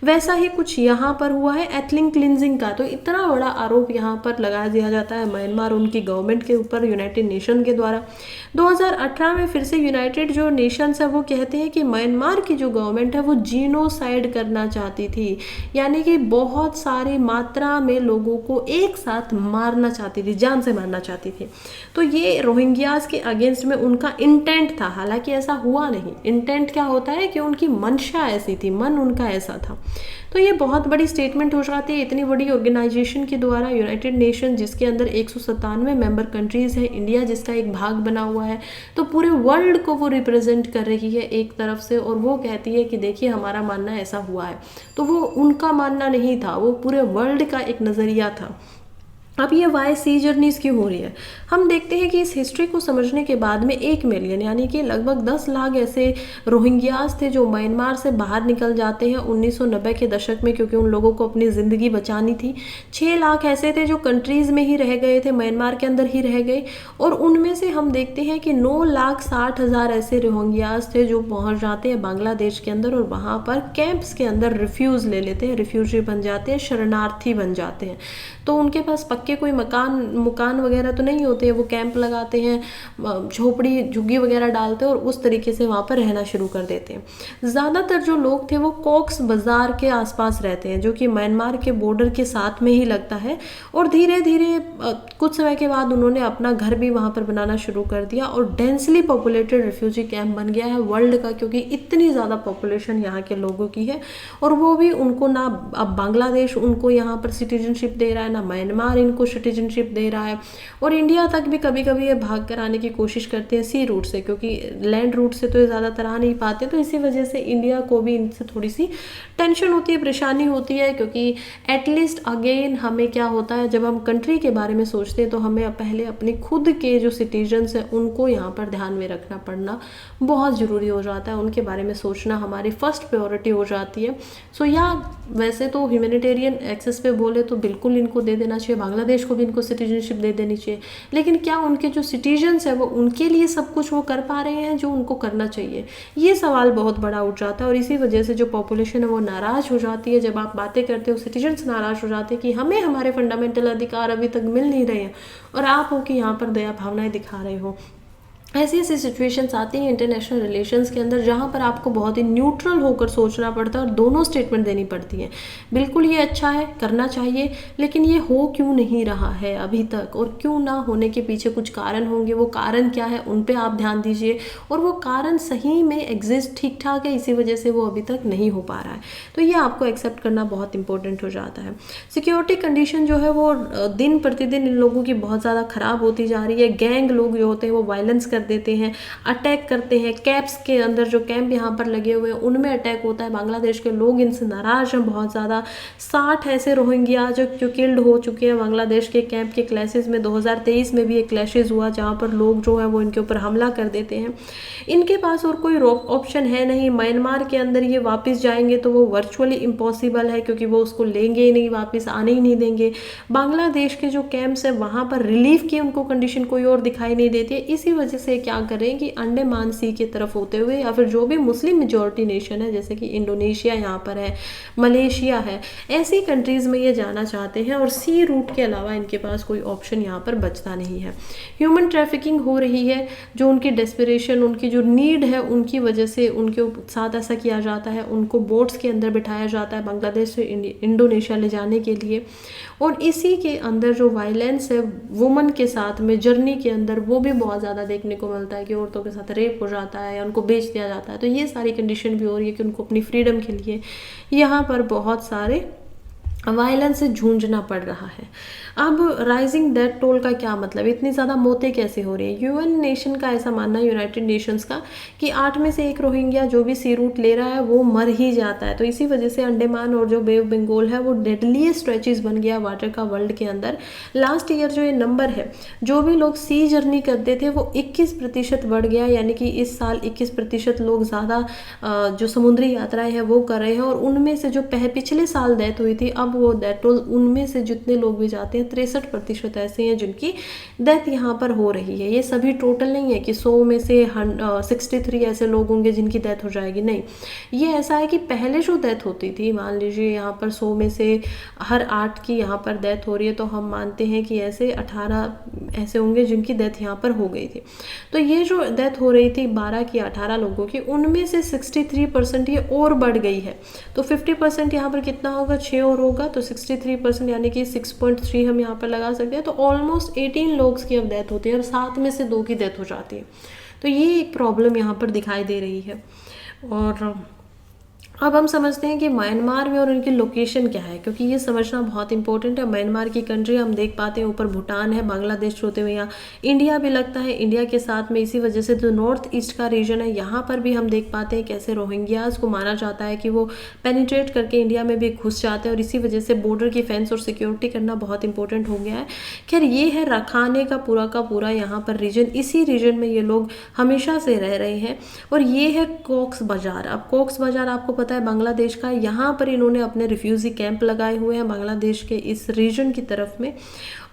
वैसा ही कुछ यहाँ पर हुआ है एथनिक क्लिनजिंग का। तो इतना बड़ा आरोप यहाँ पर लगा दिया जाता है म्यांमार उनकी गवर्नमेंट के ऊपर यूनाइटेड नेशन के द्वारा। 2018 में फिर से यूनाइटेड जो नेशंस है वो कहते हैं कि म्यांमार की जो गवर्नमेंट है वो जीनोसाइड करना चाहती थी, यानी कि बहुत सारी मात्रा में लोगों को एक साथ मारना चाहती थी, जान से मारना चाहती थी। तो ये रोहिंग्यास के अगेंस्ट में उनका इंटेंट था, हालांकि ऐसा हुआ नहीं। इंटेंट क्या होता है कि उनकी मंशा ऐसी थी, मन उनका ऐसा था। तो ये बहुत बड़ी स्टेटमेंट हो जाती है इतनी बड़ी ऑर्गेनाइजेशन के द्वारा, यूनाइटेड नेशन जिसके अंदर 197 मेंबर कंट्रीज़ है, इंडिया जिसका एक भाग बना हुआ है, तो पूरे वर्ल्ड को वो रिप्रेजेंट कर रही है एक तरफ से, और वो कहती है कि देखिए हमारा मानना ऐसा हुआ है। तो वो उनका मानना नहीं था, वो पूरे वर्ल्ड का एक नज़रिया था। अब ये वाई सी जर्नीज़ क्यों हो रही है, हम देखते हैं कि इस हिस्ट्री को समझने के बाद में 1 मिलियन यानी कि लगभग 10 लाख ऐसे रोहिंग्यास थे जो म्यांमार से बाहर निकल जाते हैं 1990 के दशक में, क्योंकि उन लोगों को अपनी ज़िंदगी बचानी थी। 6 लाख ऐसे थे जो कंट्रीज़ में ही रह गए थे, म्यांमार के अंदर ही रह गए, और उनमें से हम देखते हैं कि 9,60,000 ऐसे रोहिंग्यास थे जो पहुँच जाते हैं बांग्लादेश के अंदर, और वहाँ पर कैंप्स के अंदर रिफ्यूज़ ले लेते हैं, रिफ्यूजी बन जाते हैं, शरणार्थी बन जाते हैं। तो उनके पास पक्के कोई मकान वगैरह तो नहीं होते हैं, वो कैंप लगाते हैं, झोपड़ी झुग्गी वगैरह डालते हैं और उस तरीके से वहाँ पर रहना शुरू कर देते हैं। ज़्यादातर जो लोग थे वो कॉक्स बाज़ार के आसपास रहते हैं, जो कि म्यांमार के बॉर्डर के साथ में ही लगता है, और धीरे धीरे कुछ समय के बाद उन्होंने अपना घर भी वहाँ पर बनाना शुरू कर दिया, और डेंसली पॉपुलेटेड रिफ्यूजी कैंप बन गया है वर्ल्ड का, क्योंकि इतनी ज़्यादा पॉपुलेशन यहाँ के लोगों की है। और वो भी उनको ना, अब बांग्लादेश उनको यहाँ पर सिटीजनशिप दे रहा है, ना म्यांमार इनको सिटीजनशिप दे रहा है, और इंडिया तक भी कभी कभी ये भाग कर आने की कोशिश करते हैं सी रूट से, क्योंकि लैंड रूट से तो ये ज़्यादातर आ नहीं पाते। तो इसी वजह से इंडिया को भी इनसे थोड़ी सी टेंशन होती है, परेशानी होती है, क्योंकि एटलीस्ट अगेन हमें क्या होता है, जब हम कंट्री के बारे में सोचते हैं तो हमें पहले अपने खुद के जो सिटीजन्स हैं उनको यहाँ पर ध्यान में रखना पड़ना बहुत ज़रूरी हो जाता है, उनके बारे में सोचना हमारी फर्स्ट प्रायोरिटी हो जाती है। सो या वैसे तो ह्यूमैनिटेरियन एक्सेस पे बोले तो बिल्कुल इनको दे देना चाहिए, बांग्लादेश को भी इनको सिटीजनशिप दे देनी चाहिए, लेकिन क्या उनके जो सिटीजन्स हैं वो उनके लिए सब कुछ वो कर पा रहे हैं जो उनको करना चाहिए, ये सवाल बहुत बड़ा उठ जाता है। और इसी वजह से जो पॉपुलेशन है वो नाराज़ हो जाती है। जब आप बातें करते हो सिटीजन्स नाराज़ हो जाते हैं कि हमें हमारे फंडामेंटल अधिकार अभी तक मिल नहीं रहे हैं, और आप हो कि यहाँ पर दया भावनाएं दिखा रहे हो। ऐसी ऐसी सिचुएशंस आती हैं इंटरनेशनल रिलेशंस के अंदर जहाँ पर आपको बहुत ही न्यूट्रल होकर सोचना पड़ता है और दोनों स्टेटमेंट देनी पड़ती हैं। बिल्कुल ये अच्छा है, करना चाहिए, लेकिन ये हो क्यों नहीं रहा है अभी तक, और क्यों ना होने के पीछे कुछ कारण होंगे, वो कारण क्या है उन पर आप ध्यान दीजिए, और वो कारण सही में एग्जिस्ट ठीक ठाक है, इसी वजह से वो अभी तक नहीं हो पा रहा है। तो ये आपको एक्सेप्ट करना बहुत इंपॉर्टेंट हो जाता है। सिक्योरिटी कंडीशन जो है वो दिन प्रतिदिन इन लोगों की बहुत ज़्यादा ख़राब होती जा रही है। गैंग लोग जो होते हैं वो वायलेंस कर देते हैं, अटैक करते हैं, कैंप्स के अंदर जो कैंप यहाँ पर लगे हुए हैं उनमें अटैक होता है। बांग्लादेश के लोग इनसे नाराज हैं बहुत ज़्यादा। 60 ऐसे रोहिंग्या जो किल्ड हो चुके हैं बांग्लादेश के कैंप के क्लैशेज़ में। 2023 में भी एक क्लैशेज़ हुआ जहाँ पर लोग जो है वो इनके ऊपर हमला कर देते हैं। इनके पास और कोई ऑप्शन है नहीं। म्यांमार के अंदर ये वापस जाएंगे तो वो वर्चुअली इम्पॉसिबल है, क्योंकि वो उसको लेंगे ही नहीं, वापस आने ही नहीं देंगे। बांग्लादेश के जो कैंप्स है वहाँ पर रिलीफ की उनको कंडीशन कोई और दिखाई नहीं देती है। इसी वजह से से क्या करें कि अंडमान सी की तरफ होते हुए या फिर जो भी मुस्लिम मेजॉरिटी नेशन है जैसे कि इंडोनेशिया यहाँ पर है, मलेशिया है, ऐसी कंट्रीज़ में ये जाना चाहते हैं और सी रूट के अलावा इनके पास कोई ऑप्शन यहाँ पर बचता नहीं है। ह्यूमन ट्रैफिकिंग हो रही है, जो उनकी डेस्परेशन, उनकी जो नीड है उनकी वजह से उनके साथ ऐसा किया जाता है, उनको बोट्स के अंदर बिठाया जाता है बांग्लादेश से इंडोनेशिया ले जाने के लिए। और इसी के अंदर जो वायलेंस है वुमन के साथ में जर्नी के अंदर वो भी बहुत ज़्यादा देखने को मिलता है कि औरतों के साथ रेप हो जाता है या उनको बेच दिया जाता है। तो ये सारी कंडीशन भी हो रही है कि उनको अपनी फ्रीडम के लिए यहाँ पर बहुत सारे वायलेंस से जूझना पड़ रहा है। अब राइजिंग डेथ टोल का क्या मतलब, इतनी ज़्यादा मौतें कैसे हो रही है? यूएन नेशन का ऐसा मानना है, यूनाइटेड नेशंस का, कि 8 में से 1 रोहिंग्या जो भी सी रूट ले रहा है वो मर ही जाता है। तो इसी वजह से अंडमान और जो बे ऑफ बंगाल है वो डेडलीस्ट स्ट्रेचेस बन गया वाटर का वर्ल्ड के अंदर। लास्ट ईयर जो ये नंबर है, जो भी लोग सी जर्नी करते थे वो 21% बढ़ गया, यानी कि इस साल 21% लोग ज़्यादा जो समुद्री यात्राएं हैं वो कर रहे हैं। और उनमें से जो पिछले साल डेथ हुई थी, अब वो डेथ टोल उनमें से जितने लोग भी जाते हैं 63% ऐसे हैं जिनकी डेथ यहाँ पर हो रही है। ये सभी टोटल नहीं है कि 100 में से 63 ऐसे लोग होंगे जिनकी डेथ हो जाएगी, नहीं। ये ऐसा है कि पहले जो डेथ होती थी, मान लीजिए यहाँ पर 100 में से हर 8 की यहाँ पर डेथ हो रही है, तो हम मानते हैं कि ऐसे 18 ऐसे होंगे जिनकी डेथ यहाँ पर हो गई थी। तो ये जो डेथ हो रही थी 12 की 18 लोगों की, उनमें से 63% ये और बढ़ गई है। तो 50% यहाँ पर कितना होगा, 6 और होगा, तो 63% यानी कि 6.3 हम यहाँ पर लगा सकते हैं। तो ऑलमोस्ट 18 लोग की अब डेथ होती है और 7 में से 2 की डेथ हो जाती है। तो ये एक प्रॉब्लम यहाँ पर दिखाई दे रही है। और अब हम समझते हैं कि म्यांमार में और उनकी लोकेशन क्या है, क्योंकि ये समझना बहुत इंपॉर्टेंट है। म्यांमार की कंट्री हम देख पाते हैं, ऊपर भूटान है, बांग्लादेश होते हुए यहाँ इंडिया भी लगता है, इंडिया के साथ में। इसी वजह से जो नॉर्थ ईस्ट का रीजन है यहाँ पर भी हम देख पाते हैं कैसे रोहिंग्याज को माना जाता है कि वो पेनिट्रेट करके इंडिया में भी घुस जाते हैं, और इसी वजह से बॉर्डर की फेंस और सिक्योरिटी करना बहुत इंपॉर्टेंट हो गया है। खैर, ये है रखाने का पूरा यहाँ पर रीजन। इसी रीजन में ये लोग हमेशा से रह रहे हैं। और ये है कॉक्स बाजार। अब कॉक्स बाजार आपको पता है बांग्लादेश का, यहाँ पर इन्होंने अपने रिफ्यूजी कैंप लगाए हुए हैं बांग्लादेश के इस रीजन की तरफ में।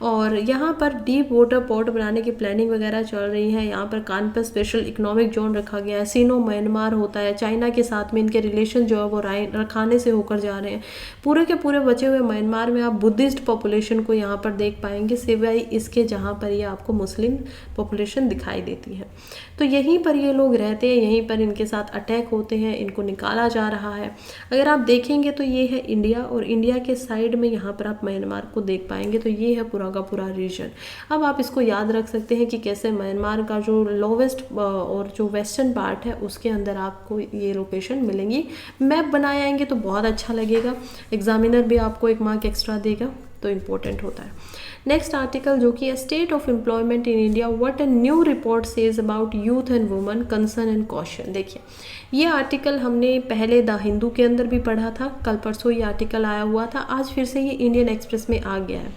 और यहाँ पर डीप वाटर पोर्ट बनाने की प्लानिंग वगैरह चल रही है। यहाँ पर कानपुर स्पेशल इकोनॉमिक जोन रखा गया है। सिनो म्यांमार होता है, चाइना के साथ में इनके रिलेशन जो है वो रखाने से होकर जा रहे हैं। पूरे के पूरे बचे हुए म्यांमार में आप बुद्धिस्ट पॉपुलेशन को यहाँ पर देख पाएंगे, सिवाय इसके जहाँ पर ये आपको मुस्लिम पॉपुलेशन दिखाई देती है। तो यहीं पर ये लोग रहते हैं, यहीं पर इनके साथ अटैक होते हैं, इनको निकाला जा रहा है। अगर आप देखेंगे तो ये है इंडिया, और इंडिया के साइड में यहाँ पर आप म्यांमार को देख पाएंगे। तो ये है पूरा का पूरा रीजन। अब आप इसको याद रख सकते हैं कि कैसे म्यांमार का जो लोवेस्ट और जो वेस्टर्न पार्ट है उसके अंदर आपको ये लोकेशन मिलेंगी। मैप बनाए आएंगे तो बहुत अच्छा लगेगा, एग्जामिनर भी आपको 1 मार्क एक्स्ट्रा देगा, तो इम्पोर्टेंट होता है। नेक्स्ट आर्टिकल जो कि state of employment in India, what a new report says about youth and women concern and caution. देखिए, ये आर्टिकल हमने पहले द हिंदू के अंदर भी पढ़ा था, कल परसों ये आर्टिकल आया हुआ था, आज फिर से ये इंडियन एक्सप्रेस में आ गया है।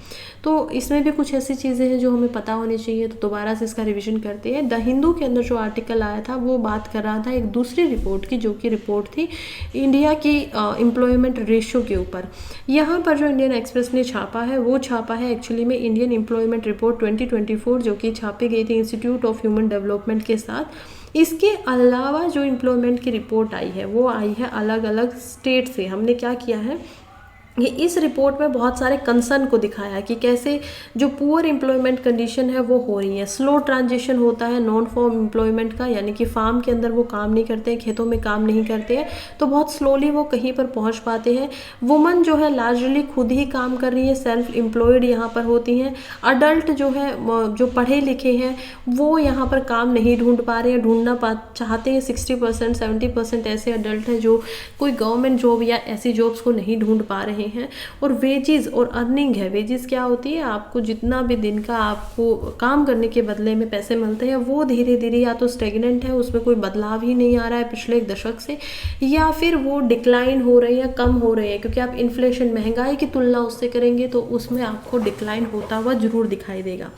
तो इसमें भी कुछ ऐसी चीज़ें हैं जो हमें पता होनी चाहिए, तो दोबारा से इसका रिवीजन करते हैं। द हिंदू के अंदर जो आर्टिकल आया था वो बात कर रहा था एक दूसरी रिपोर्ट की, जो कि रिपोर्ट थी इंडिया की एम्प्लॉयमेंट रेशियो के ऊपर। यहाँ पर जो इंडियन एक्सप्रेस ने छापा है वो छापा है एक्चुअली में इंडियन एम्प्लॉयमेंट रिपोर्ट 2024, जो कि छापी गई थी इंस्टीट्यूट ऑफ ह्यूमन डेवलपमेंट के साथ। इसके अलावा जो एम्प्लॉयमेंट की रिपोर्ट आई है वो आई है अलग अलग स्टेट से। हमने क्या किया है, ये इस रिपोर्ट में बहुत सारे कंसर्न को दिखाया कि कैसे जो पुअर एम्प्लॉयमेंट कंडीशन है वो हो रही है। स्लो ट्रांजिशन होता है नॉन फॉर्म एम्प्लॉयमेंट का, यानी कि फार्म के अंदर वो काम नहीं करते हैं, खेतों में काम नहीं करते हैं, तो बहुत स्लोली वो कहीं पर पहुंच पाते हैं। वुमन जो है लार्जली खुद ही काम कर रही है, सेल्फ एम्प्लॉयड यहाँ पर होती हैं। अडल्ट जो है जो पढ़े लिखे हैं वो यहाँ पर काम नहीं ढूंढ पा रहे हैं, ढूंढना चाहते हैं। 60% 70% ऐसे अडल्ट हैं जो कोई गवर्नमेंट जॉब या ऐसी जॉब्स को नहीं ढूंढ पा रहे हैं। और वेजेस और अर्निंग है, वेजेस क्या होती है, आपको जितना भी दिन का आपको काम करने के बदले में पैसे मिलते हैं वो धीरे धीरे या तो स्टेगनेंट है, उसमें कोई बदलाव ही नहीं आ रहा है पिछले 1 दशक से, या फिर वो डिक्लाइन हो रही है, कम हो रही है। क्योंकि आप इन्फ्लेशन, महंगाई की तुलना उससे करेंगे तो उसमें आपको डिक्लाइन होता हुआ जरूर दिखाई देगा।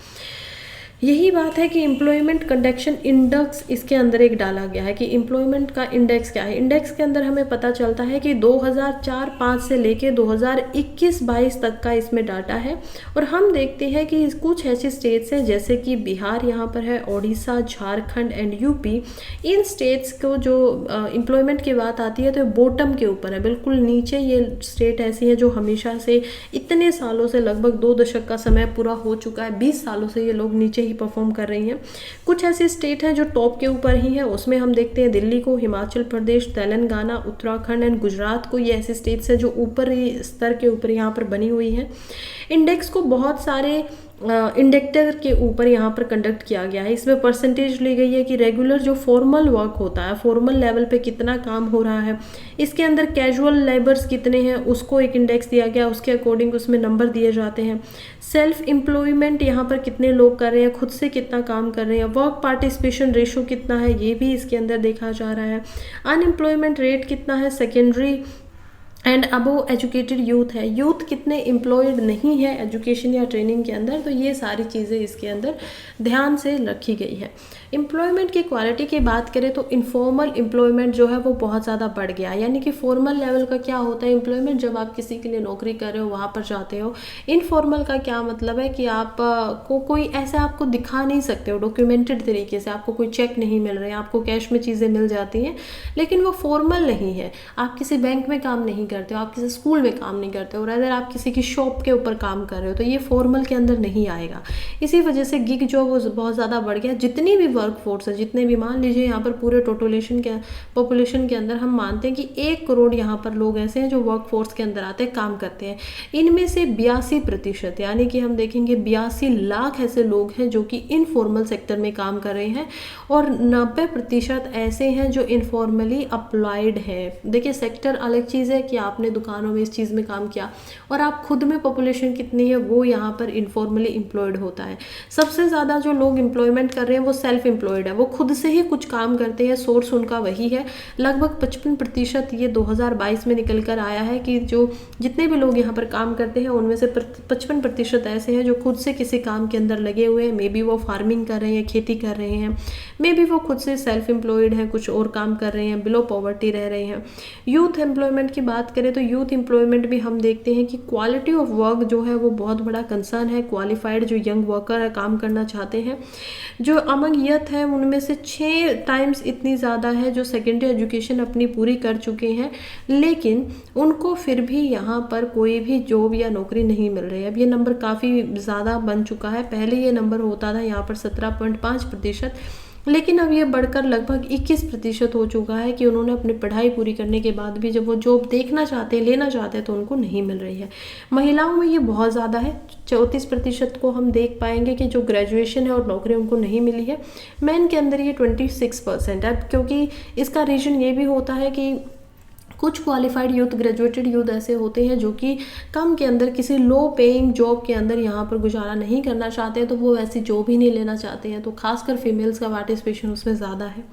यही बात है कि एम्प्लॉयमेंट कंडक्शन इंडेक्स इसके अंदर एक डाला गया है कि एम्प्लॉयमेंट का इंडेक्स क्या है। इंडेक्स के अंदर हमें पता चलता है कि 2004-05 से लेके 2021-22 तक का इसमें डाटा है। और हम देखते हैं कि कुछ ऐसे स्टेट्स हैं जैसे कि बिहार यहाँ पर है, Orissa, Jharkhand and UP. In states को जो एम्प्लॉयमेंट की बात आती है तो बॉटम के ऊपर है, बिल्कुल नीचे ये स्टेट ऐसी है जो हमेशा से इतने सालों से, लगभग 2 दशक का समय पूरा हो चुका है, 20 सालों से ये लोग नीचे ही परफॉर्म कर रही हैं। कुछ ऐसे स्टेट हैं जो टॉप के ऊपर ही हैं, उसमें हम देखते हैं दिल्ली को, हिमाचल प्रदेश, तेलंगाना, उत्तराखंड एंड गुजरात को। ये ऐसे स्टेट्स हैं जो ऊपर स्तर के ऊपर यहाँ पर बनी हुई हैं। इंडेक्स को बहुत सारे इंडेक्टर के ऊपर यहाँ पर कंडक्ट किया गया है। इसमें परसेंटेज ली गई है कि रेगुलर जो फॉर्मल वर्क होता है, फॉर्मल लेवल पे कितना काम हो रहा है, इसके अंदर कैजुअल लेबर्स कितने हैं उसको एक इंडेक्स दिया गया, उसके अकॉर्डिंग उसमें नंबर दिए जाते हैं। सेल्फ एम्प्लॉयमेंट यहाँ पर कितने लोग कर रहे हैं, खुद से कितना काम कर रहे हैं, वर्क पार्टिसिपेशन रेशो कितना है ये भी इसके अंदर देखा जा रहा है। अनएम्प्लॉयमेंट रेट कितना है, secondary and above educated youth है, यूथ कितने एम्प्लॉयड नहीं है एजुकेशन या ट्रेनिंग के अंदर, तो ये सारी चीज़ें इसके अंदर ध्यान से रखी गई है। एम्प्लॉयमेंट की क्वालिटी की बात करें तो इनफॉर्मल एम्प्लॉयमेंट जो है वो बहुत ज़्यादा बढ़ गया, यानी कि फॉर्मल लेवल का क्या होता है एम्प्लॉयमेंट, जब आप किसी के लिए नौकरी कर रहे हो वहाँ पर जाते हो। इनफॉर्मल का क्या मतलब है कि आप को कोई ऐसे आपको दिखा नहीं सकते हो डॉक्यूमेंटेड तरीके से, आपको कोई चेक नहीं मिल रहे हैं, आपको कैश में चीज़ें मिल जाती हैं, लेकिन वो फॉर्मल नहीं है। आप किसी बैंक में काम नहीं करते हो, आप किसी स्कूल में काम नहीं करते हो, और अगर आप किसी की शॉप के ऊपर काम कर रहे हो तो ये फॉर्मल के अंदर नहीं आएगा। इसी वजह से गिग जॉब बहुत ज़्यादा बढ़ गया। जितनी भी वर्क फोर्स है, जितने भी, मान लीजिए यहाँ पर पूरे पॉपुलेशन के अंदर हम मानते हैं कि 1 करोड़ यहाँ पर लोग ऐसे हैं जो वर्क फोर्स के अंदर आते हैं, काम करते हैं। इनमें से 82% यानी कि हम देखेंगे 82 लाख ऐसे लोग हैं जो कि इनफॉर्मल सेक्टर में काम कर रहे हैं, और 90% ऐसे हैं जो इनफॉर्मली अप्लाइड है। देखिए सेक्टर अलग चीज़ है कि आपने दुकानों में इस चीज़ में काम किया, और आप खुद में पॉपुलेशन कितनी है वो यहाँ पर इनफॉर्मली एम्प्लॉयड होता है। सबसे ज़्यादा जो लोग एम्प्लॉयमेंट कर रहे हैं वो सेल्फ एम्प्लॉयड है, वो खुद से ही कुछ काम करते हैं, सोर्स उनका वही है। लगभग 55% ये 2022 में निकल कर आया है कि जो जितने भी लोग यहाँ पर काम करते हैं उनमें से 55% ऐसे हैं जो खुद से किसी काम के अंदर लगे हुए हैं। मे बी वो फार्मिंग कर रहे हैं, खेती कर रहे हैं, मे बी वो खुद से सेल्फ एम्प्लॉयड हैं, कुछ और काम कर रहे हैं, बिलो पॉवर्टी रह रहे हैं। यूथ एम्प्लॉयमेंट की बात करें तो यूथ एम्प्लॉयमेंट भी हम देखते हैं कि क्वालिटी ऑफ वर्क जो है वो बहुत बड़ा कंसर्न है। क्वालिफाइड जो यंग वर्कर है, काम करना चाहते हैं, जो अमंग यथ है उनमें से 6 टाइम्स इतनी ज़्यादा है जो सेकेंडरी एजुकेशन अपनी पूरी कर चुके हैं, लेकिन उनको फिर भी यहाँ पर कोई भी जॉब या नौकरी नहीं मिल रही है। अब ये नंबर काफ़ी ज़्यादा बन चुका है। पहले ये नंबर होता था यहाँ पर 17.5%, लेकिन अब ये बढ़कर लगभग 21% हो चुका है कि उन्होंने अपनी पढ़ाई पूरी करने के बाद भी जब वो जॉब देखना चाहते हैं, लेना चाहते हैं, तो उनको नहीं मिल रही है। महिलाओं में ये बहुत ज़्यादा है, 34% को हम देख पाएंगे कि जो ग्रेजुएशन है और नौकरी उनको नहीं मिली है। मेन के अंदर ये 26% है, क्योंकि इसका रीज़न ये भी होता है कि कुछ क्वालिफाइड यूथ, ग्रेजुएटेड यूथ ऐसे होते हैं जो कि कम के अंदर किसी लो पेइंग जॉब के अंदर यहाँ पर गुजारा नहीं करना चाहते हैं, तो वो ऐसी जॉब ही नहीं लेना चाहते हैं। तो खासकर फीमेल्स का पार्टिसिपेशन उसमें ज़्यादा है।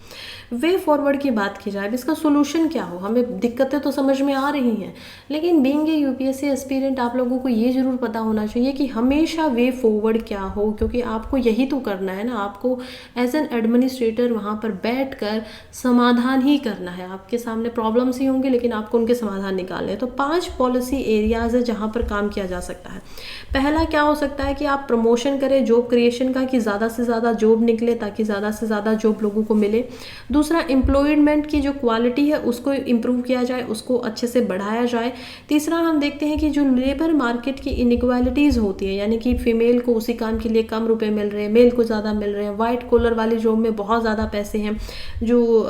वे फॉरवर्ड की बात की जाए, इसका सोल्यूशन क्या हो, हमें दिक्कतें तो समझ में आ रही हैं, लेकिन बीइंग ए यूपीएससी एस्पिरेंट आप लोगों को ये ज़रूर पता होना चाहिए कि हमेशा वे फॉरवर्ड क्या हो, क्योंकि आपको यही तो करना है ना। आपको एज एन एडमिनिस्ट्रेटर वहाँ पर बैठ कर समाधान ही करना है। आपके सामने प्रॉब्लम्स ही होंगे, लेकिन आपको उनके समाधान निकालने हैं। तो 5 पॉलिसी एरियाज़ है जहाँ पर काम किया जा सकता है। पहला क्या हो सकता है कि आप प्रमोशन करें जॉब क्रिएशन का, कि ज़्यादा से ज़्यादा जॉब निकले ताकि ज़्यादा से ज़्यादा जॉब लोगों को मिले। दूसरा, एम्प्लॉयमेंट की जो क्वालिटी है उसको इम्प्रूव किया जाए, उसको अच्छे से बढ़ाया जाए। तीसरा, हम देखते हैं कि जो लेबर मार्केट की इनइक्वालिटीज़ होती है, यानी कि फीमेल को उसी काम के लिए कम रुपए मिल रहे हैं, मेल को ज़्यादा मिल रहे हैं। वाइट कॉलर वाली जॉब में बहुत ज़्यादा पैसे हैं, जो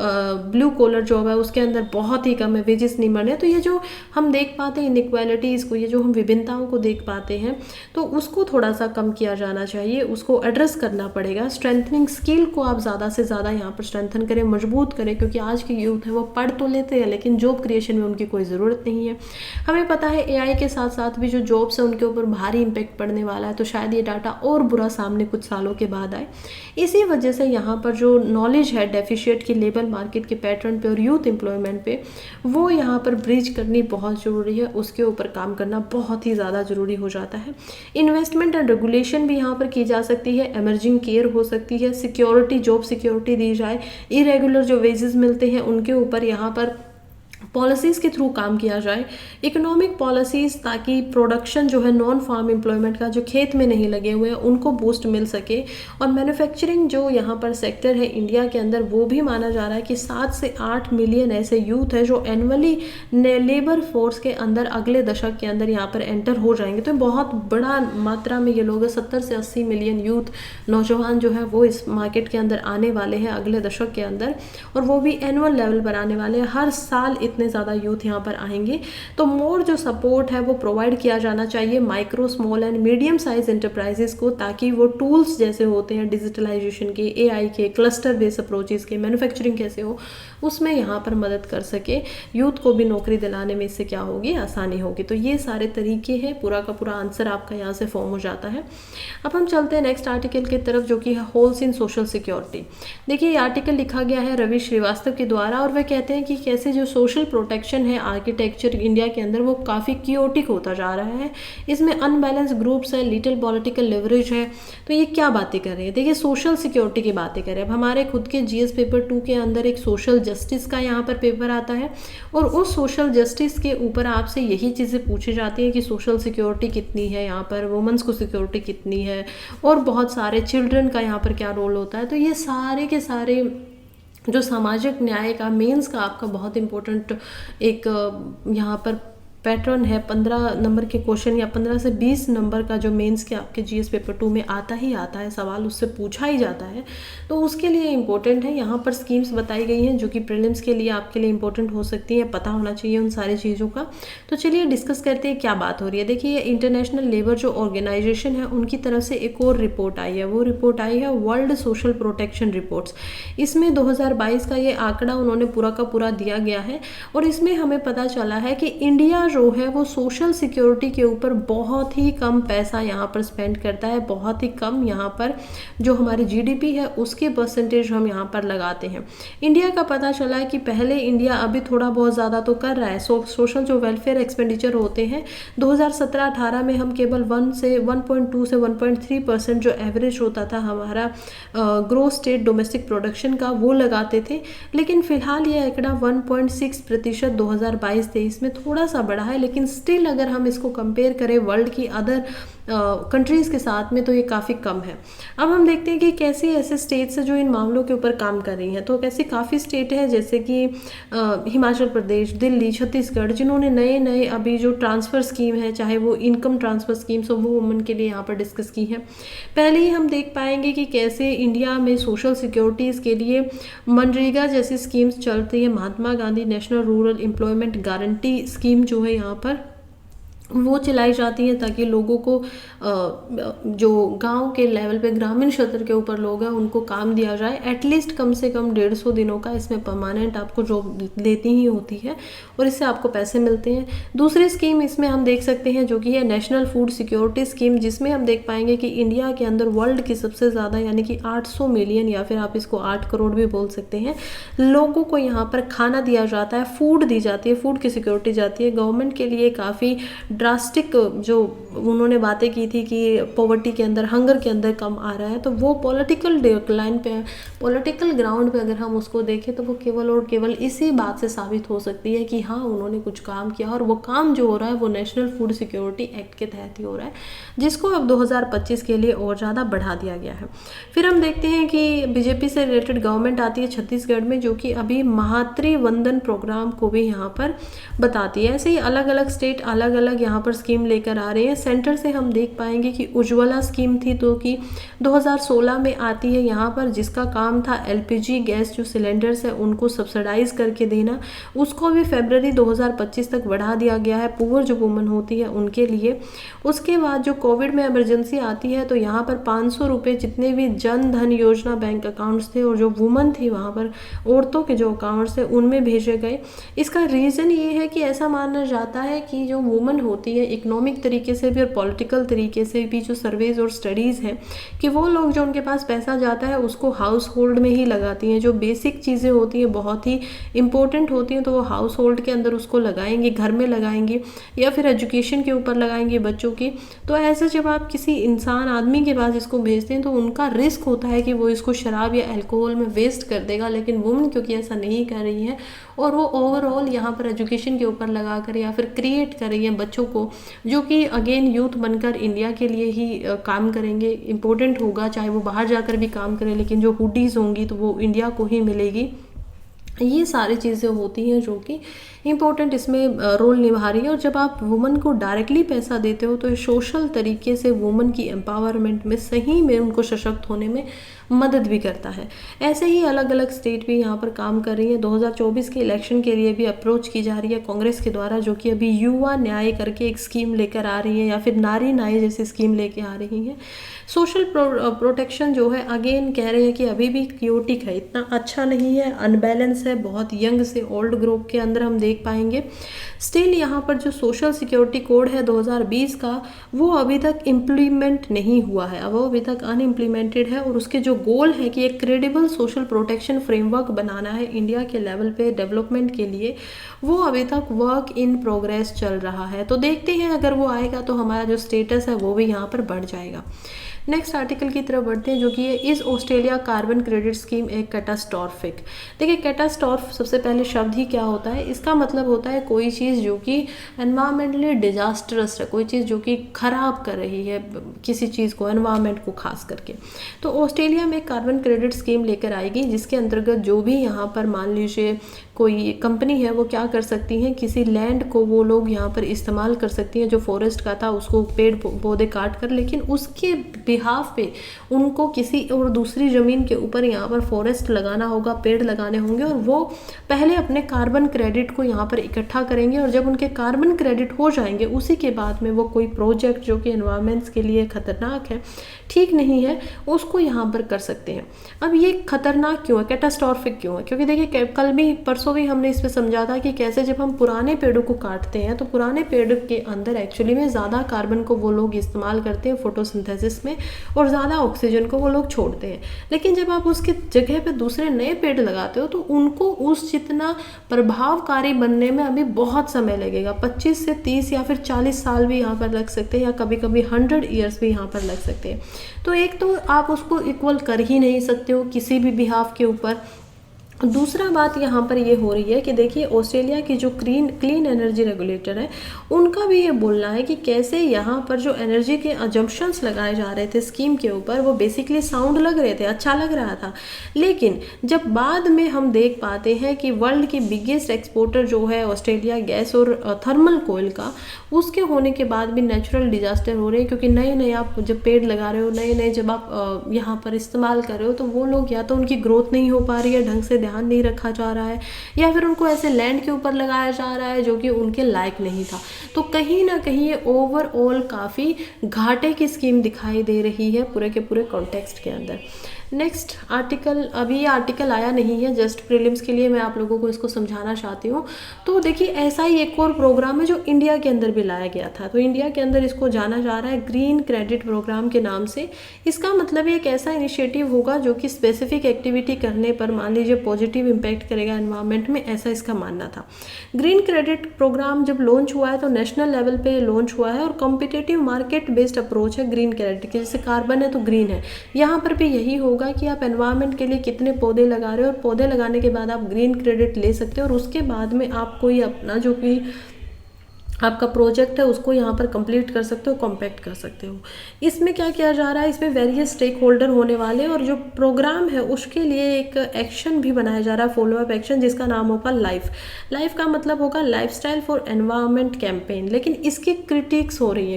ब्लू कॉलर जॉब है उसके अंदर बहुत ही कम है, वेजेस नहीं बढ़ रहे। तो ये जो हम देख पाते हैं इनइक्वालिटीज़ को, ये जो हम विभिन्नताओं को देख पाते हैं, तो उसको थोड़ा सा कम किया जाना चाहिए, उसको एड्रेस करना पड़ेगा। स्ट्रेंथनिंग स्किल को आप ज़्यादा से ज़्यादा यहाँ पर स्ट्रेंथन करें, मजबूत करें, क्योंकि आज के यूथ है वो पढ़ तो लेते हैं लेकिन जॉब क्रिएशन में उनकी कोई ज़रूरत नहीं है। हमें पता है एआई के साथ साथ भी जो जॉब्स है उनके ऊपर भारी इंपैक्ट पड़ने वाला है, तो शायद ये डाटा और बुरा सामने कुछ सालों के बाद आए। इसी वजह से यहाँ पर जो नॉलेज है डेफिशिएट की लेबर मार्केट के पैटर्न पे और यूथ एम्प्लॉयमेंट पे, वो वो यहाँ पर ब्रिज करनी बहुत ज़रूरी है, उसके ऊपर काम करना बहुत ही ज़्यादा ज़रूरी हो जाता है। इन्वेस्टमेंट एंड रेगुलेशन भी यहाँ पर की जा सकती है, एमर्जिंग केयर हो सकती है, सिक्योरिटी, जॉब सिक्योरिटी दी जाए, इरेगुलर जो वेजेस मिलते हैं उनके ऊपर यहाँ पर पॉलिसीज़ के थ्रू काम किया जाए, इकोनॉमिक पॉलिसीज़, ताकि प्रोडक्शन जो है नॉन फार्म एम्प्लॉयमेंट का, जो खेत में नहीं लगे हुए हैं उनको बूस्ट मिल सके। और मैन्युफैक्चरिंग जो यहाँ पर सेक्टर है इंडिया के अंदर, वो भी माना जा रहा है कि 7 से 8 मिलियन ऐसे यूथ हैं जो एनुअली लेबर फोर्स के अंदर अगले दशक के अंदर यहाँ पर एंटर हो जाएंगे। तो बहुत बड़ा मात्रा में ये लोग 70 से 80 मिलियन यूथ, नौजवान जो है वो इस मार्केट के अंदर आने वाले हैं अगले दशक के अंदर, और वो भी एनुअल लेवल पर आने वाले हैं। हर साल इतने ज़्यादा यूथ यहाँ पर आएंगे। तो मोर जो सपोर्ट है वो प्रोवाइड किया जाना चाहिए micro, small and medium size enterprises को, ताकि वो टूल्स जैसे होते हैं डिजिटलाइजेशन के, एआई के, क्लस्टर बेस्ड अप्रोचेस के, मैन्युफैक्चरिंग कैसे हो, उसमें यहाँ पर मदद कर सके। यूथ को भी नौकरी दिलाने में इससे क्या होगी, आसानी होगी। तो ये सारे तरीके हैं, पूरा का पूरा आंसर आपका यहाँ से फॉर्म हो जाता है। अब हम चलते हैं नेक्स्ट आर्टिकल की तरफ, जो कि है होल्स इन सोशल सिक्योरिटी। देखिए ये आर्टिकल लिखा गया है रवि श्रीवास्तव के द्वारा, और वह कहते हैं कि कैसे जो सोशल प्रोटेक्शन है आर्किटेक्चर इंडिया के अंदर वो काफ़ी क्योटिक होता जा रहा है। इसमें अनबैलेंस ग्रुप्स है, लिटिल पॉलिटिकल लेवरेज है। तो ये क्या बातें कर रहे हैं, देखिए सोशल सिक्योरिटी की बातें कर रहे हैं। अब हमारे खुद के जीएस पेपर 2 के अंदर एक सोशल जस्टिस का यहाँ पर पेपर आता है, और उस सोशल जस्टिस के ऊपर आपसे यही चीज़ें पूछी जाती हैं कि सोशल सिक्योरिटी कितनी है, यहाँ पर वुमेंस को सिक्योरिटी कितनी है, और बहुत सारे चिल्ड्रन का यहाँ पर क्या रोल होता है। तो ये सारे के सारे जो सामाजिक न्याय का, मेंस का आपका बहुत इम्पोर्टेंट एक यहाँ पर पैटर्न है। 15 नंबर के क्वेश्चन या 15 से 20 नंबर का जो मेंस के आपके जीएस पेपर 2 में आता ही आता है, सवाल उससे पूछा ही जाता है। तो उसके लिए इम्पोर्टेंट है, यहाँ पर स्कीम्स बताई गई हैं जो कि प्रीलिम्स के लिए आपके लिए इम्पोर्टेंट हो सकती है, पता होना चाहिए उन सारी चीज़ों का। तो चलिए डिस्कस करते हैं क्या बात हो रही है। देखिए इंटरनेशनल लेबर जो ऑर्गेनाइजेशन है उनकी तरफ से एक और रिपोर्ट आई है, वो रिपोर्ट आई है वर्ल्ड सोशल प्रोटेक्शन रिपोर्ट्स। इसमें 2022 का ये आंकड़ा उन्होंने पूरा का पूरा दिया गया है, और इसमें हमें पता चला है कि इंडिया जो है वो सोशल सिक्योरिटी के ऊपर बहुत ही कम पैसा यहाँ पर स्पेंड करता है, बहुत ही कम यहाँ पर जो हमारी जीडीपी है उसके परसेंटेज हम यहाँ पर लगाते हैं। इंडिया का पता चला है कि पहले इंडिया अभी थोड़ा बहुत ज़्यादा तो कर रहा है, सोशल जो वेलफेयर एक्सपेंडिचर होते हैं 2017-18 में हम केवल 1.2 से 1.3% जो एवरेज होता था हमारा ग्रोथ स्टेट डोमेस्टिक प्रोडक्शन का, वो लगाते थे। लेकिन फिलहाल ये आंकड़ा 1.6% 2022-23 में थोड़ा सा बढ़ा है, लेकिन स्टिल अगर हम इसको कंपेयर करें वर्ल्ड की अदर कंट्रीज़ के साथ में तो ये काफ़ी कम है। अब हम देखते हैं कि कैसे ऐसे स्टेट्स हैं जो इन मामलों के ऊपर काम कर रही हैं। तो कैसे काफ़ी स्टेट हैं जैसे कि हिमाचल प्रदेश, दिल्ली, छत्तीसगढ़, जिन्होंने नए नए अभी जो ट्रांसफ़र स्कीम है, चाहे वो इनकम ट्रांसफ़र स्कीम्स हो, वो वुमेन के लिए यहाँ पर डिस्कस की है। पहले ही हम देख पाएंगे कि कैसे इंडिया में सोशल सिक्योरिटीज़ के लिए मनरेगा जैसी स्कीम्स चलती है। Mahatma Gandhi national rural employment guarantee scheme जो है यहाँ पर वो चलाई जाती हैं, ताकि लोगों को जो गांव के लेवल पे, ग्रामीण क्षेत्र के ऊपर लोग हैं, उनको काम दिया जाए। एटलीस्ट कम से कम 150 दिनों का इसमें परमानेंट आपको जॉब देती ही होती है, और इससे आपको पैसे मिलते हैं। दूसरी स्कीम इसमें हम देख सकते हैं जो कि है नेशनल फूड सिक्योरिटी स्कीम, जिसमें हम देख पाएंगे कि इंडिया के अंदर वर्ल्ड की सबसे ज़्यादा यानी कि 800 मिलियन या फिर आप इसको 8 करोड़ भी बोल सकते हैं लोगों को यहाँ पर खाना दिया जाता है, फूड दी जाती है, फूड की सिक्योरिटी जाती है। गवर्नमेंट के लिए काफ़ी ड्रास्टिक जो उन्होंने बातें की थी कि पॉवर्टी के अंदर, हंगर के अंदर कम आ रहा है, तो वो पॉलिटिकल डिक्लाइन पे, पॉलिटिकल ग्राउंड पे अगर हम उसको देखें तो वो केवल और केवल इसी बात से साबित हो सकती है कि हाँ उन्होंने कुछ काम किया, और वो काम जो हो रहा है वो नेशनल फूड सिक्योरिटी एक्ट के तहत ही हो रहा है, जिसको अब 2025 के लिए और ज़्यादा बढ़ा दिया गया है। फिर हम देखते हैं कि बीजेपी से रिलेटेड गवर्नमेंट आती है छत्तीसगढ़ में, जो कि अभी मातृ वंदन प्रोग्राम को भी यहाँ पर बताती है। ऐसे ही अलग अलग स्टेट अलग अलग यहाँ पर स्कीम लेकर आ रहे हैं। सेंटर से हम देख पाएंगे कि उज्ज्वला स्कीम थी तो कि 2016 में आती है यहाँ पर, जिसका काम था एलपीजी गैस जो सिलेंडर्स है उनको सब्सिडाइज करके देना, उसको भी फरवरी 2025 तक बढ़ा दिया गया है पुअर जो वुमन होती है उनके लिए। उसके बाद जो कोविड में इमरजेंसी आती है तो यहाँ पर 500 रुपये जितने भी जन धन योजना बैंक अकाउंट्स थे और जो वुमन थी वहाँ पर औरतों के जो अकाउंट्स थे उनमें भेजे गए। इसका रीज़न ये है कि ऐसा माना जाता है कि जो वुमन होती है इकोनॉमिक तरीके से भी और पॉलिटिकल तरीके से भी, जो सर्वेज और स्टडीज़ हैं कि वो लोग जो उनके पास पैसा जाता है उसको हाउस होल्ड में ही लगाती हैं। जो बेसिक चीज़ें होती हैं बहुत ही इंपॉर्टेंट होती हैं तो वो हाउस होल्ड के अंदर उसको लगाएंगे, घर में लगाएंगे या फिर एजुकेशन के ऊपर लगाएंगे बच्चों की। तो ऐसे जब आप किसी इंसान आदमी के पास इसको भेजते हैं तो उनका रिस्क होता है कि वो इसको शराब या अल्कोहल में वेस्ट कर देगा, लेकिन वुमेन क्योंकि ऐसा नहीं कर रही है और वो ओवरऑल यहाँ पर एजुकेशन के ऊपर लगा कर या फिर क्रिएट कर रही है बच्चों को, जो कि अगेन यूथ बनकर इंडिया के लिए ही काम करेंगे, इम्पोर्टेंट होगा, चाहे वो बाहर जाकर भी काम करें, लेकिन जो हुडीज़ होंगी तो वो इंडिया को ही मिलेगी। ये सारी चीज़ें होती हैं जो कि इम्पोर्टेंट इसमें रोल निभा रही है। और जब आप वुमन को डायरेक्टली पैसा देते हो तो ये सोशल तरीके से वुमन की एम्पावरमेंट में, सही में उनको सशक्त होने में मदद भी करता है। ऐसे ही अलग अलग स्टेट भी यहाँ पर काम कर रही है। 2024 के इलेक्शन के लिए भी अप्रोच की जा रही है कांग्रेस के द्वारा, जो कि अभी युवा न्याय करके एक स्कीम लेकर आ रही है या फिर नारी न्याय जैसी स्कीम लेके आ रही है। सोशल प्रोटेक्शन जो है अगेन कह रहे हैं कि अभी भी क्योटिक है, इतना अच्छा नहीं है, अनबैलेंस है, बहुत यंग से ओल्ड ग्रुप के अंदर हम देख पाएंगे। स्टिल यहाँ पर जो सोशल सिक्योरिटी कोड है 2020 का, वो अभी तक इम्प्लीमेंट नहीं हुआ है, वो अभी तक अनइम्प्लीमेंटेड है। और उसके जो गोल है कि एक क्रेडिबल सोशल प्रोटेक्शन फ्रेमवर्क बनाना है इंडिया के लेवल पे डेवलपमेंट के लिए, वो अभी तक वर्क इन प्रोग्रेस चल रहा है। तो देखते हैं अगर वो आएगा तो हमारा जो स्टेटस है वो भी यहाँ पर बढ़ जाएगा। नेक्स्ट आर्टिकल की तरफ बढ़ते हैं जो कि है is Australia carbon credit scheme एक कैटास्ट्रॉफिक। देखिए कैटास्ट्रॉफ सबसे पहले शब्द ही क्या होता है, इसका मतलब होता है कोई चीज़ जो कि एनवायरमेंटली डिजास्टरस है, कोई चीज़ जो कि खराब कर रही है किसी चीज़ को, एनवायरमेंट को खास करके। तो ऑस्ट्रेलिया में कार्बन क्रेडिट स्कीम लेकर आएगी जिसके अंतर्गत जो भी यहाँ पर मान लीजिए कोई कंपनी है वो क्या कर सकती हैं, किसी लैंड को वो लोग यहाँ पर इस्तेमाल कर सकती हैं जो फॉरेस्ट का था उसको पेड़ पौधे काट कर, लेकिन उसके बिहाफ पे उनको किसी और दूसरी ज़मीन के ऊपर यहाँ पर फॉरेस्ट लगाना होगा, पेड़ लगाने होंगे, और वो पहले अपने कार्बन क्रेडिट को यहाँ पर इकट्ठा करेंगे और जब उनके कार्बन क्रेडिट हो जाएंगे उसी के बाद में वो कोई प्रोजेक्ट जो कि एनवायरमेंट्स के लिए खतरनाक है, ठीक नहीं है, उसको यहाँ पर कर सकते हैं। अब ये खतरनाक क्यों है, कैटास्ट्रॉफिक क्यों है, क्योंकि देखिए कल भी परसों भी हमने इस पर समझा था कि कैसे जब हम पुराने पेड़ों को काटते हैं तो पुराने पेड़ के अंदर एक्चुअली में ज़्यादा कार्बन को वो लोग इस्तेमाल करते हैं फोटोसिंथेसिस में और ज़्यादा ऑक्सीजन को वो लोग छोड़ते हैं। लेकिन जब आप उसके जगह पे दूसरे नए पेड़ लगाते हो तो उनको उस जितना प्रभावकारी बनने में अभी बहुत समय लगेगा, 25 से 30 या फिर 40 साल भी यहाँ पर लग सकते हैं या कभी कभी 100 ईयर्स भी यहाँ पर लग सकते हैं। तो एक तो आप उसको इक्वल कर ही नहीं सकते हो किसी भी बिहाफ के ऊपर। दूसरा बात यहाँ पर ये हो रही है कि देखिए ऑस्ट्रेलिया की जो क्लीन एनर्जी रेगुलेटर है उनका भी ये बोलना है कि कैसे यहाँ पर जो एनर्जी के अजम्पशंस लगाए जा रहे थे स्कीम के ऊपर वो बेसिकली साउंड लग रहे थे, अच्छा लग रहा था, लेकिन जब बाद में हम देख पाते हैं कि वर्ल्ड की बिगेस्ट एक्सपोर्टर जो है ऑस्ट्रेलिया गैस और थर्मल कोयल का, उसके होने के बाद भी नेचुरल डिजास्टर हो रहे हैं, क्योंकि नए नए आप जब पेड़ लगा रहे हो, नए नए जब आप यहाँ पर इस्तेमाल कर रहे हो तो वो लोग या तो उनकी ग्रोथ नहीं हो पा रही है, ढंग से ध्यान नहीं रखा जा रहा है, या फिर उनको ऐसे लैंड के ऊपर लगाया जा रहा है जो कि उनके लायक नहीं था। तो कहीं ना कहीं ये ओवरऑल काफ़ी घाटे की स्कीम दिखाई दे रही है पूरे के पूरे कॉन्टेक्स्ट के अंदर। नेक्स्ट आर्टिकल, अभी ये आर्टिकल आया नहीं है, जस्ट प्रीलिम्स के लिए मैं आप लोगों को इसको समझाना चाहती हूँ। तो देखिए ऐसा ही एक और प्रोग्राम है जो इंडिया के अंदर भी लाया गया था, तो इंडिया के अंदर इसको जाना जा रहा है ग्रीन क्रेडिट प्रोग्राम के नाम से। इसका मतलब एक ऐसा इनिशिएटिव होगा जो कि स्पेसिफिक एक्टिविटी करने पर मान लीजिए पॉजिटिव इम्पैक्ट करेगा एनवायरमेंट में, ऐसा इसका मानना था। ग्रीन क्रेडिट प्रोग्राम जब लॉन्च हुआ है तो नेशनल लेवल पे लॉन्च हुआ है और कॉम्पिटेटिव मार्केट बेस्ड अप्रोच है ग्रीन क्रेडिट की, जैसे कार्बन है तो ग्रीन है, यहाँ पर भी यही होगा कि आप एनवायरनमेंट के लिए कितने पौधे लगा रहे हो और पौधे लगाने के बाद आप ग्रीन क्रेडिट ले सकते हो और उसके बाद में आप कोई अपना जो कि आपका प्रोजेक्ट है उसको यहाँ पर कंप्लीट कर सकते हो, कॉम्पैक्ट कर सकते हो। इसमें क्या किया जा रहा है, इसमें वेरियस स्टेक होल्डर होने वाले और जो प्रोग्राम है उसके लिए एक एक्शन भी बनाया जा रहा है, फॉलो अप एक्शन, जिसका नाम होगा लाइफ का मतलब होगा लाइफस्टाइल फॉर एनवायरनमेंट कैंपेन। लेकिन इसकी क्रिटिक्स हो रही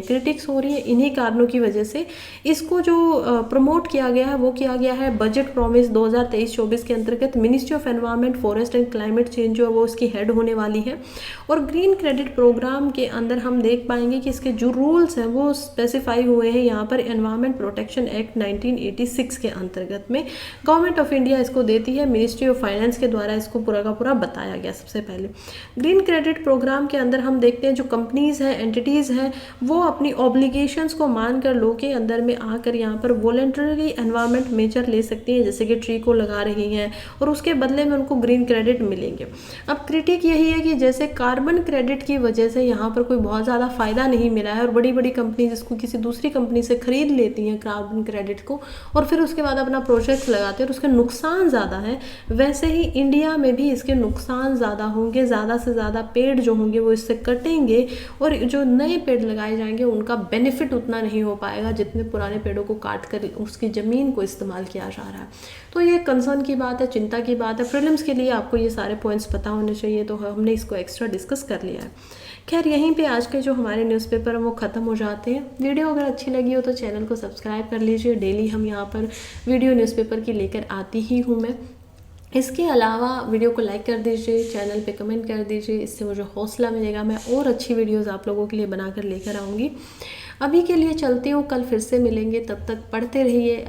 है इन्हीं कारणों की वजह से। इसको जो प्रमोट किया गया है वो किया गया है बजट प्रॉमिस 2023-24 के अंतर्गत। Ministry of environment, forest and climate change जो है वो उसकी हेड होने वाली है और ग्रीन क्रेडिट प्रोग्राम प्रोग्राम के अंदर हम देख पाएंगे कि इसके जो रूल्स हैं वो स्पेसिफाई हुए हैं यहाँ पर एनवायरमेंट प्रोटेक्शन एक्ट 1986 के अंतर्गत में। गवर्नमेंट ऑफ इंडिया इसको देती है, मिनिस्ट्री ऑफ फाइनेंस के द्वारा इसको पूरा का पूरा बताया गया। सबसे पहले ग्रीन क्रेडिट प्रोग्राम के अंदर हम देखते हैं जो कंपनीज़ हैं, एंटिटीज़ हैं, वो अपनी ऑब्लिगेशंस को मानकर लॉ के अंदर में आकर यहाँ पर वॉलंटरी एनवायरमेंट मेजर ले सकती हैं, जैसे कि ट्री को लगा रही हैं और उसके बदले में उनको ग्रीन क्रेडिट मिलेंगे। अब क्रिटिक यही है कि जैसे कार्बन क्रेडिट की वजह से यहाँ पर कोई बहुत ज़्यादा फ़ायदा नहीं मिला है और बड़ी बड़ी कंपनी जिसको किसी दूसरी कंपनी से खरीद लेती हैं कार्बन क्रेडिट को और फिर उसके बाद अपना प्रोजेक्ट लगाते हैं और उसके नुकसान ज़्यादा है, वैसे ही इंडिया में भी इसके नुकसान ज़्यादा होंगे। ज़्यादा से ज़्यादा पेड़ जो होंगे वो इससे कटेंगे और जो नए पेड़ लगाए जाएंगे उनका बेनिफिट उतना नहीं हो पाएगा जितने पुराने पेड़ों को काट कर उसकी ज़मीन को इस्तेमाल किया जा रहा है। तो ये कंसर्न की बात है, चिंता की बात है। प्रीलिम्स के लिए आपको ये सारे पॉइंट्स पता होने चाहिए, तो हमने इसको एक्स्ट्रा डिस्कस कर लिया है। खैर यहीं पे आज के जो हमारे न्यूज़पेपर हैं वो ख़त्म हो जाते हैं। वीडियो अगर अच्छी लगी हो तो चैनल को सब्सक्राइब कर लीजिए। डेली हम यहाँ पर वीडियो न्यूज़पेपर की लेकर आती ही हूँ मैं। इसके अलावा वीडियो को लाइक कर दीजिए, चैनल पे कमेंट कर दीजिए, इससे मुझे हौसला मिलेगा, मैं और अच्छी वीडियोस आप लोगों के लिए बनाकर लेकर आऊँगी। अभी के लिए चलती हूँ, कल फिर से मिलेंगे, तब तक पढ़ते रहिए।